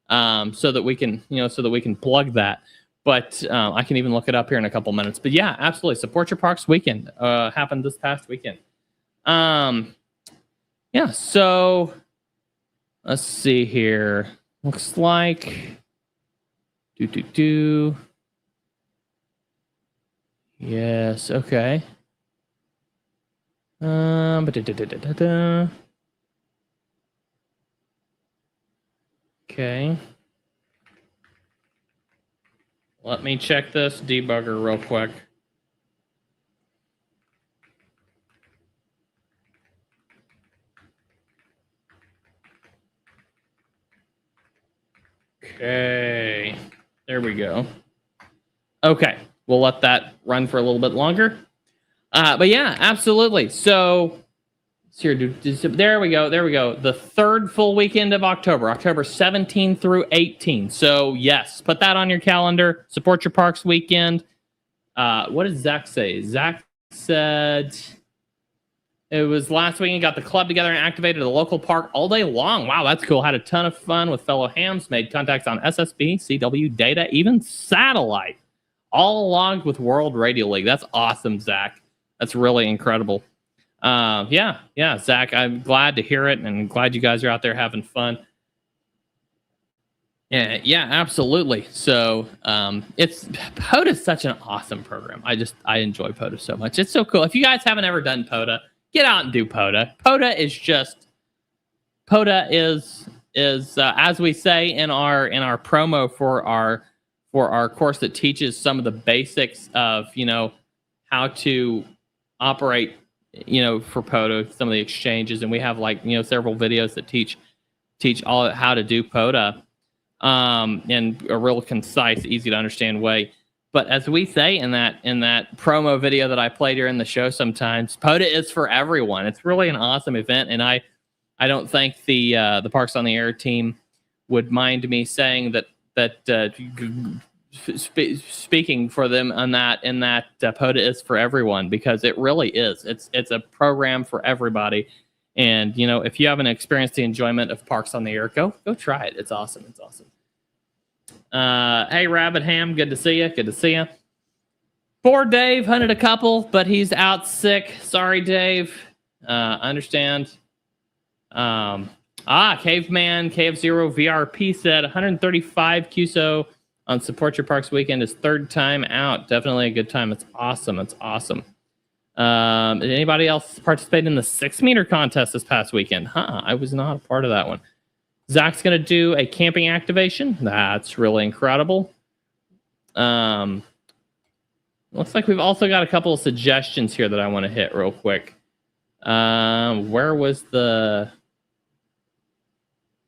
so that we can plug that. But I can even look it up here in a couple minutes. But yeah, absolutely, Support Your Parks weekend happened this past weekend. Yeah, so. Let's see here. Looks like Yes, okay. Okay. Let me check this debugger real quick. Okay, there we go. Okay, we'll let that run for a little bit longer. But yeah, absolutely. So here, there we go. The third full weekend of October 17 through 18. So yes, put that on your calendar. Support Your Parks weekend. What did Zach say? Zach said it was last week and got the club together and activated a local park all day long. Wow, that's cool. Had a ton of fun with fellow hams, made contacts on SSB, CW, data, even satellite, all logged with World Radio League. That's awesome, Zach. That's really incredible. Yeah, Zach, I'm glad to hear it and glad you guys are out there having fun. Yeah, absolutely. So POTA is such an awesome program. I enjoy POTA so much. It's so cool. If you guys haven't ever done POTA, get out and do POTA. POTA is as we say in our promo for our course that teaches some of the basics of how to operate for POTA, some of the exchanges, and we have several videos that teach all how to do POTA in a real concise, easy to understand way. But as we say in that promo video that I play during the show sometimes, POTA is for everyone. It's really an awesome event, and I don't think the Parks on the Air team would mind me saying that speaking for them on that POTA is for everyone, because it really is. It's a program for everybody. And if you haven't experienced the enjoyment of Parks on the Air, go try it. It's awesome. Hey, Rabbit Ham, good to see you. Good to see you. Poor Dave hunted a couple, but he's out sick. Sorry, Dave. Understand. Caveman KF0 VRP said 135 QSO on Support Your Parks weekend is third time out. Definitely a good time. It's awesome. It's awesome. Did anybody else participate in the 6-meter contest this past weekend? I was not a part of that one. Zach's going to do a camping activation. That's really incredible. Looks like we've also got a couple of suggestions here that I want to hit real quick. Where was the...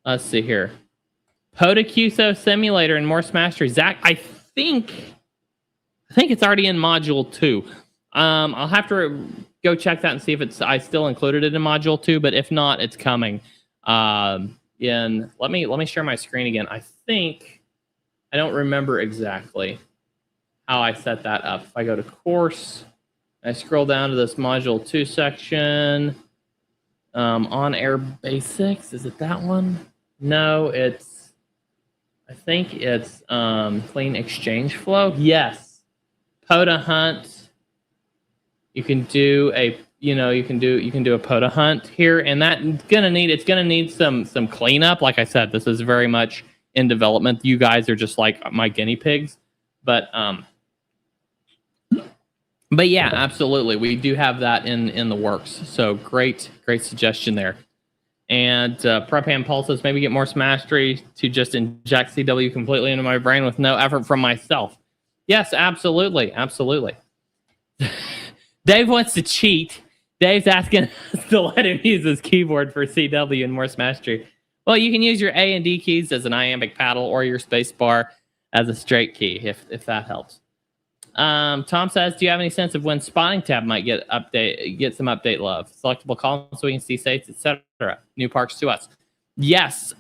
Let's see here. POTA QSO Simulator and Morse Mastery. Zach, I think it's already in Module 2. I'll have to go check that and see if I still included it in Module 2, but if not, it's coming. Let me share my screen again. I don't remember exactly how I set that up. If I go to course, I scroll down to this Module 2 section. On air basics, is it that one? No, I think it's clean exchange flow. Yes. POTA hunt. You can do a POTA hunt here, and it's gonna need some cleanup. Like I said, this is very much in development. You guys are just like my guinea pigs. But yeah, absolutely. We do have that in the works. So great suggestion there. And Prepam Paul says maybe get Morse Mastery to just inject CW completely into my brain with no effort from myself. Yes, absolutely. Absolutely. Dave wants to cheat. Dave's asking us to let him use his keyboard for CW and Morse Mastery. Well, you can use your A and D keys as an iambic paddle or your space bar as a straight key, if that helps. Tom says, do you have any sense of when Spotting Tab might get some update love? Selectable columns so we can see states, etc. New parks to us. Yes,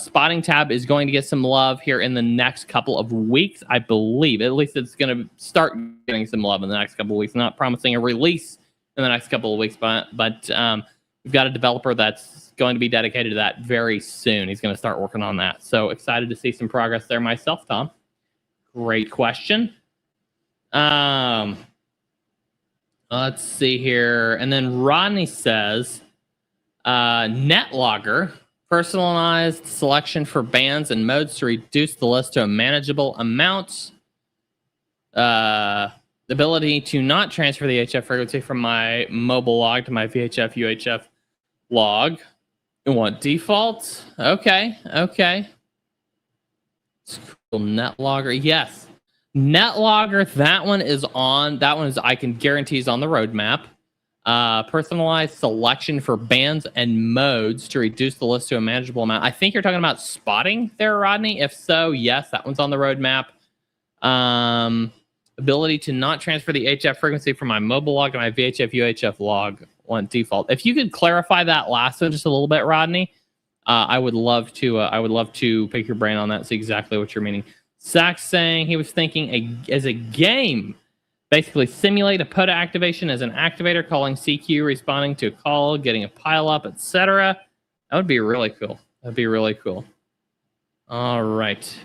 Spotting Tab is going to get some love here in the next couple of weeks, I believe. At least it's going to start getting some love in the next couple of weeks. Not promising a release in the next couple of weeks, but we've got a developer that's going to be dedicated to that very soon. He's going to start working on that. So excited to see some progress there myself, Tom. Great question. Let's see here. And then Rodney says, NetLogger, personalized selection for bands and modes to reduce the list to a manageable amount. The ability to not transfer the HF frequency from my mobile log to my VHF UHF log. You want default? Okay. NetLogger, yes. NetLogger, that one is, I can guarantee, is on the roadmap. Personalized selection for bands and modes to reduce the list to a manageable amount. I think you're talking about spotting there, Rodney. If so, yes, that one's on the roadmap. Ability to not transfer the HF frequency from my mobile log to my VHF UHF log on default. If you could clarify that last one just a little bit, Rodney, I would love to pick your brain on that, see exactly what you're meaning. Zach's saying he was thinking as a game, basically simulate a POTA activation as an activator, calling CQ, responding to a call, getting a pile up, etc. That would be really cool. That'd be really cool. All right.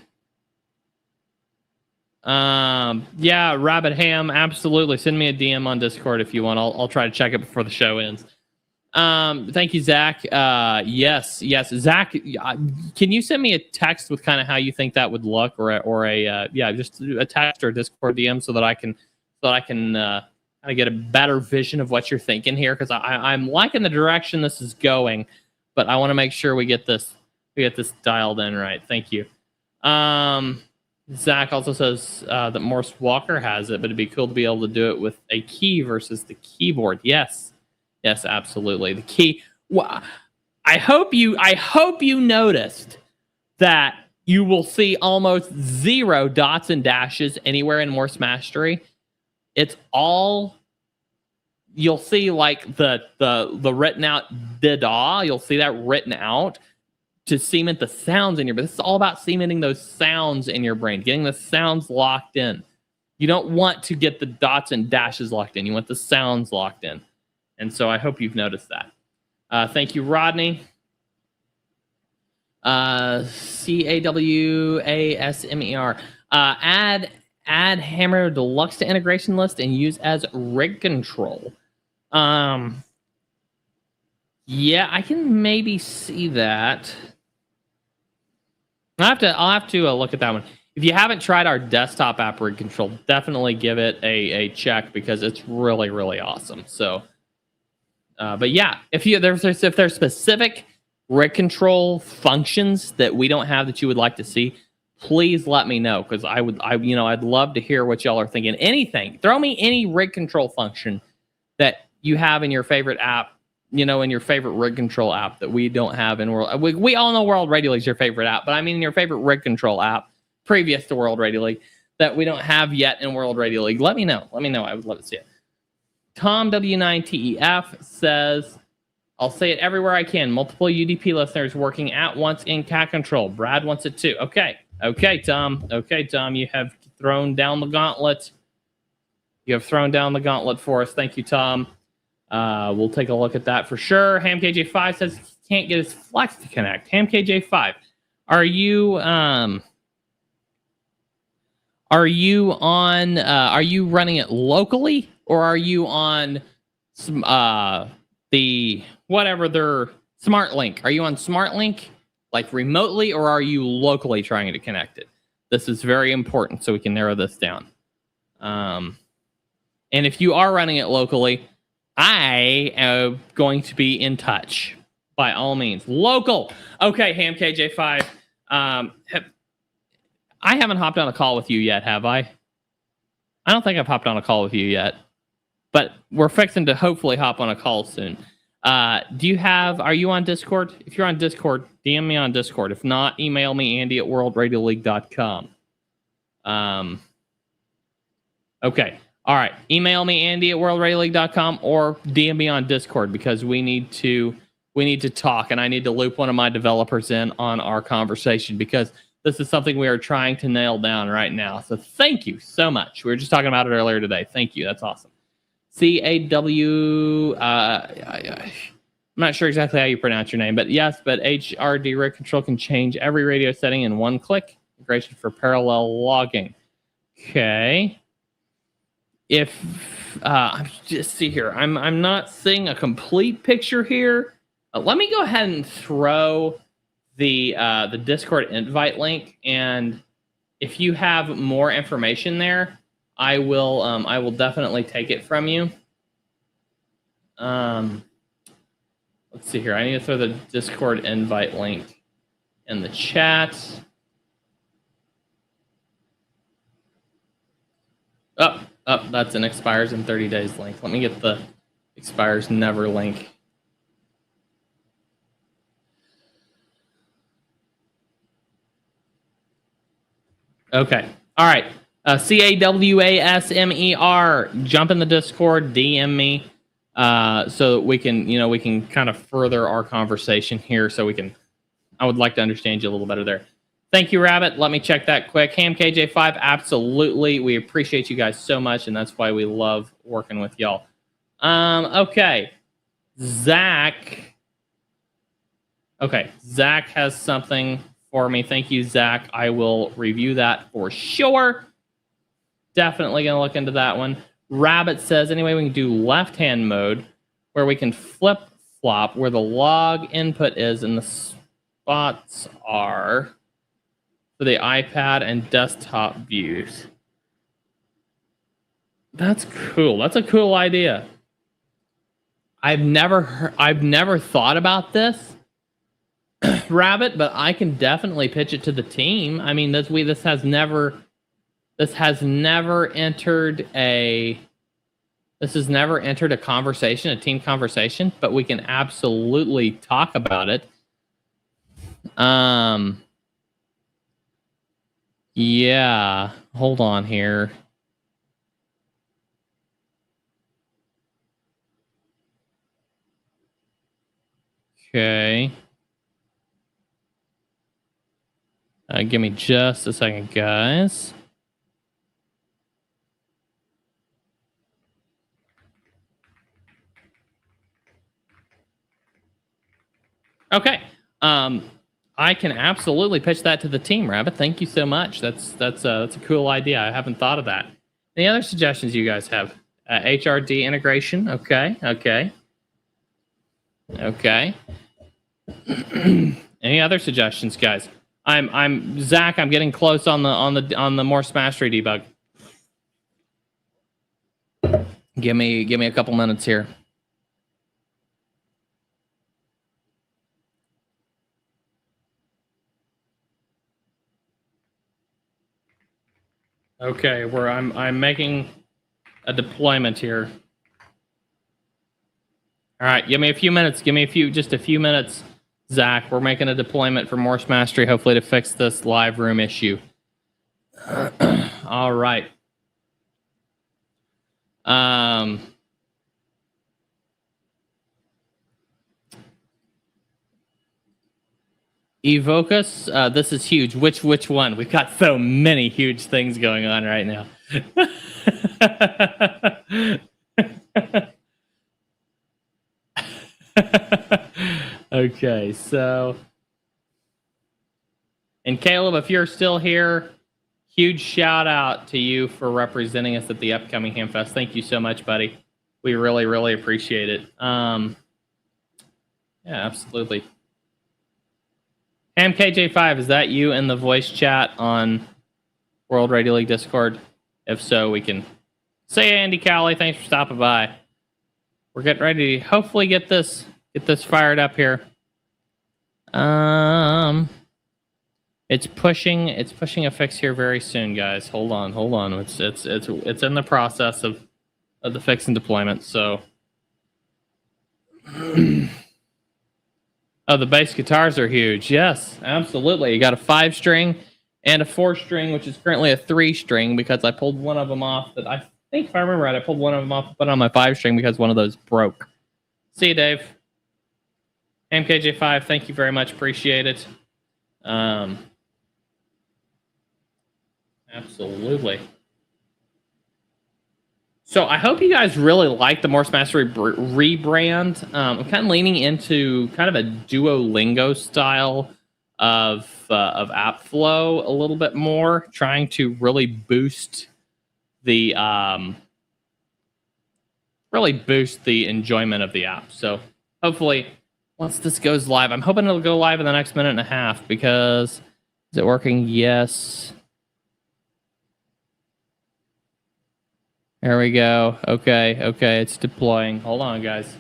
Yeah, Rabbit Ham, absolutely. Send me a DM on Discord if you want. I'll try to check it before the show ends. Thank you, Zach. Yes. Zach, can you send me a text with kind of how you think that would look, or just a text or a Discord DM so that I can kind of get a better vision of what you're thinking here, because I'm liking the direction this is going, but I want to make sure we get this dialed in right. Thank you. Zach also says that Morse Walker has it, but it'd be cool to be able to do it with a key versus the keyboard. Yes, absolutely. The key. Well, I hope you noticed that you will see almost 0 dots and dashes anywhere in Morse Mastery. It's all, you'll see like the written out da. You'll see that written out to cement the sounds in your brain. This is all about cementing those sounds in your brain, getting the sounds locked in. You don't want to get the dots and dashes locked in. You want the sounds locked in. And so I hope you've noticed that. Thank you, Rodney. CAWASMER. Add Hammer Deluxe to integration list and use as rig control. Yeah, I can maybe see that. I'll have to look at that one. If you haven't tried our desktop app rig control, definitely give it a check because it's really, really awesome. So, but yeah, if there's specific rig control functions that we don't have that you would like to see, please let me know because I'd love to hear what y'all are thinking. Anything, throw me any rig control function that you have in your favorite app. In your favorite rig control app that we don't have in World. We all know World Radio League is your favorite app, but I mean your favorite rig control app previous to World Radio League that we don't have yet in World Radio League. Let me know. I would love to see it. Tom W9TEF says, I'll say it everywhere I can. Multiple UDP listeners working at once in cat control. Brad wants it too. Okay, Tom. You have thrown down the gauntlet. You have thrown down the gauntlet for us. Thank you, Tom. We'll take a look at that for sure. HamKJ5 says he can't get his Flex to connect. HamKJ5, are you running it locally or are you on the whatever their SmartLink? Are you on SmartLink like remotely or are you locally trying to connect it? This is very important so we can narrow this down. And if you are running it locally, I am going to be in touch by all means. Local. Okay, HamKJ5. I haven't hopped on a call with you yet, have I? I don't think I've hopped on a call with you yet. But we're fixing to hopefully hop on a call soon. Are you on Discord? If you're on Discord, DM me on Discord. If not, email me, andy@worldradioleague.com. Okay. All right. Email me, andy@worldradioleague.com or DM me on Discord because we need to talk and I need to loop one of my developers in on our conversation because this is something we are trying to nail down right now. So thank you so much. We were just talking about it earlier today. Thank you. That's awesome. CAW, I'm not sure exactly how you pronounce your name, but yes, but HRD rig control can change every radio setting in one click. Integration for parallel logging. Okay. I'm just see here, I'm not seeing a complete picture here. Let me go ahead and throw the Discord invite link, and if you have more information there, I will definitely take it from you. Let's see here. I need to throw the Discord invite link in the chat. That's an expires in 30 days link. Let me get the expires never link. Okay. All right. CAWASMER. Jump in the Discord, DM me, so that we can kind of further our conversation here. I would like to understand you a little better there. Thank you, Rabbit. Let me check that quick. HamKJ5, absolutely. We appreciate you guys so much, and that's why we love working with y'all. Okay. Zach. Okay, Zach has something for me. Thank you, Zach. I will review that for sure. Definitely going to look into that one. Rabbit says, anyway, we can do left-hand mode where we can flip-flop where the log input is and the spots are for the iPad and desktop views. That's cool. That's a cool idea. I've never thought about this, Rabbit, but I can definitely pitch it to the team. I mean, this has never entered a conversation, a team conversation, but we can absolutely talk about it. Yeah, hold on here. Okay. Give me just a second, guys. Okay. I can absolutely pitch that to the team, Rabbit. Thank you so much. That's a cool idea. I haven't thought of that. Any other suggestions you guys have? HRD integration. Okay. Any other suggestions, guys? I'm Zach. I'm getting close on the Morse Mastery debug. Give me a couple minutes here. Okay, where I'm making a deployment here. All right, give me a few minutes. Just a few minutes, Zach. We're making a deployment for Morse Mastery, hopefully to fix this live room issue. All right. Evoke us. This is huge. Which one? We've got so many huge things going on right now. Okay, so, and Caleb, if you're still here, huge shout out to you for representing us at the upcoming Hamfest. Thank you so much, buddy. We really, really appreciate it. Yeah, absolutely. HamKJ5, is that you in the voice chat on World Radio League Discord? If so, we can say Andy Cowley. Thanks for stopping by. We're getting ready to hopefully get this fired up here. It's pushing a fix here very soon, guys. Hold on. It's in the process of the fix and deployment. So, oh, the bass guitars are huge. Yes, absolutely. You got a 5-string and a 4-string, which is currently a 3-string because I pulled one of them off. That I think, if I remember right, I pulled one of them off and put it on my 5-string because one of those broke. See you, Dave. MKJ5, thank you very much. Appreciate it. Absolutely. So I hope you guys really like the Morse Mastery rebrand. I'm kind of leaning into kind of a Duolingo style of app flow a little bit more, trying to really boost the enjoyment of the app. So hopefully, once this goes live, I'm hoping it'll go live in the next minute and a half because is it working? Yes. There we go. Okay, it's deploying. Hold on, guys.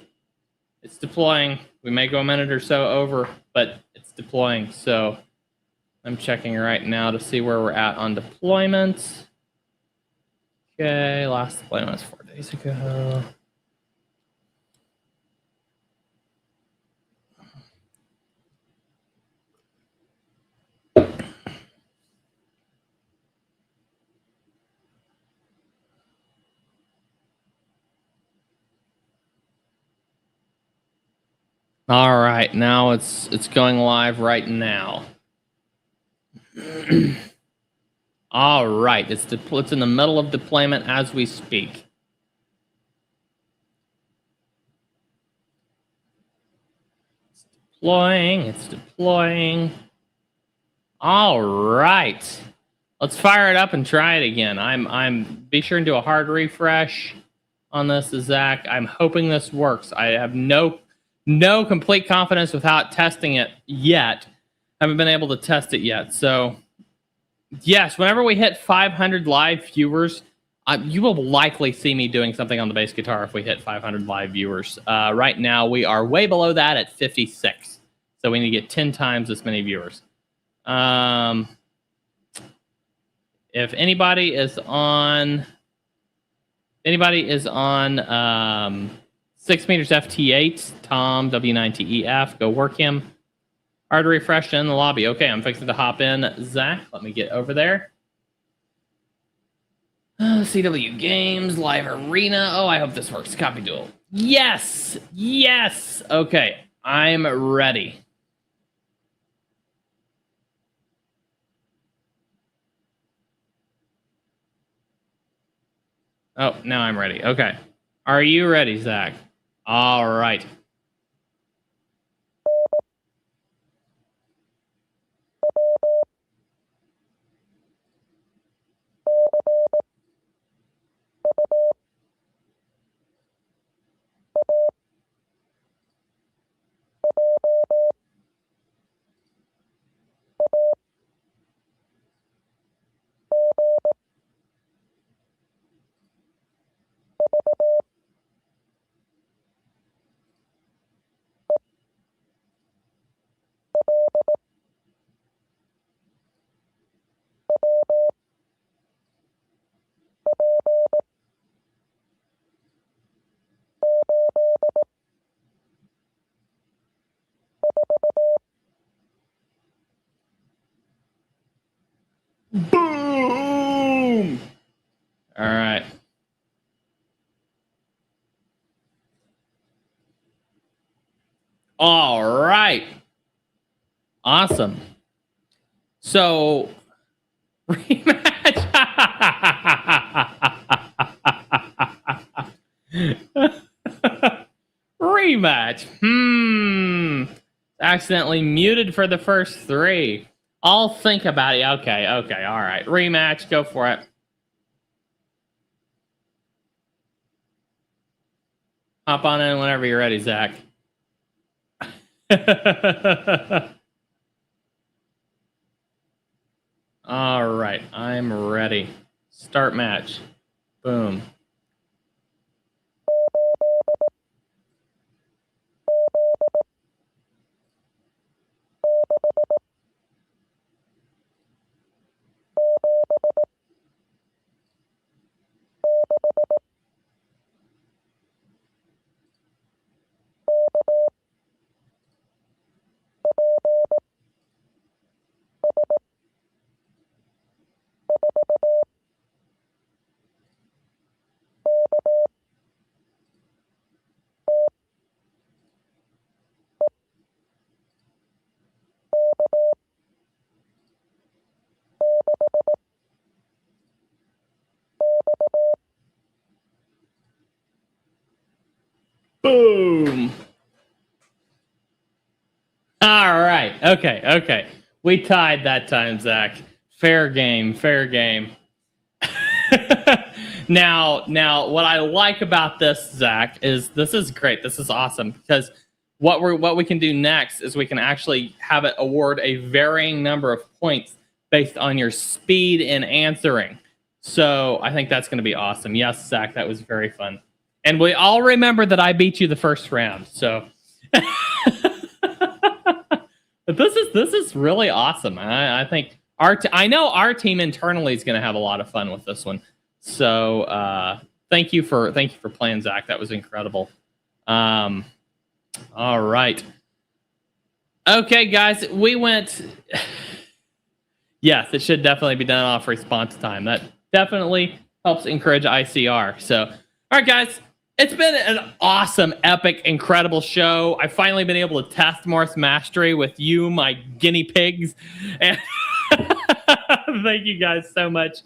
It's deploying. We may go a minute or so over, but it's deploying. So I'm checking right now to see where we're at on deployment. Okay, last deployment was 4 days ago. All right, now it's going live right now. All right, it's in the middle of deployment as we speak. It's deploying. All right, let's fire it up and try it again. I'm be sure and do a hard refresh on this, Zach. I'm hoping this works. I have no complete confidence without testing it yet. I haven't been able to test it yet. So, yes, whenever we hit 500 live viewers, you will likely see me doing something on the bass guitar if we hit 500 live viewers. Right now, we are way below that at 56. So we need to get 10 times this many viewers. If anybody is on 6 meters FT8, Tom, W9TEF, go work him. Hard to refresh in the lobby. Okay, I'm fixing to hop in. Zach, let me get over there. CW Games, Live Arena. Oh, I hope this works. Copy duel. Yes! Okay, I'm ready. Oh, now I'm ready. Okay. Are you ready, Zach? All right. Boom! All right. All right. Awesome. So, rematch. Rematch. Accidentally muted for the first 3. I'll think about it. Okay. All right. Rematch. Go for it. Hop on in whenever you're ready, Zach. All right. I'm ready. Start match. Boom. Boom. All right. Okay. We tied that time, Zach. Fair game. Now, what I like about this, Zach, is this is great. This is awesome because what we can do next is we can actually have it award a varying number of points based on your speed in answering. So I think that's going to be awesome. Yes, Zach, that was very fun. And we all remember that I beat you the first round. So, but this is really awesome. I think I know our team internally is going to have a lot of fun with this one. So thank you for playing, Zach. That was incredible. All right. Okay, guys, we went. Yes, it should definitely be done off response time. That definitely helps encourage ICR. So, all right, guys. It's been an awesome, epic, incredible show. I've finally been able to test Morse Mastery with you, my guinea pigs. And thank you guys so much.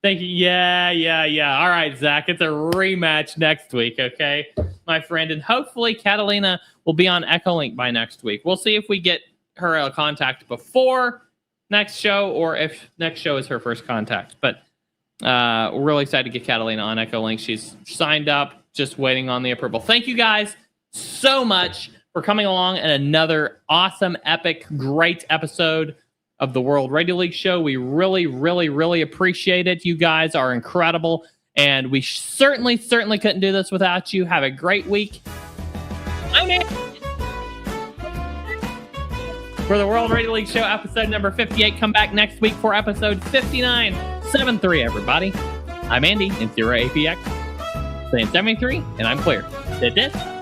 Thank you. Yeah. All right, Zach, it's a rematch next week, okay, my friend? And hopefully Catalina will be on Echolink by next week. We'll see if we get her a contact before next show or if next show is her first contact. But we're really excited to get Catalina on Echolink. She's signed up. Just waiting on the approval. Thank you guys so much for coming along in another awesome, epic, great episode of the World Radio League Show. We really appreciate it. You guys are incredible, and we certainly couldn't do this without you. Have a great week. I'm Andy. For the World Radio League Show, episode number 58. Come back next week for episode 59. 7-3, everybody. I'm Andy in 0APX. Saying 73, and I'm clear. Did this?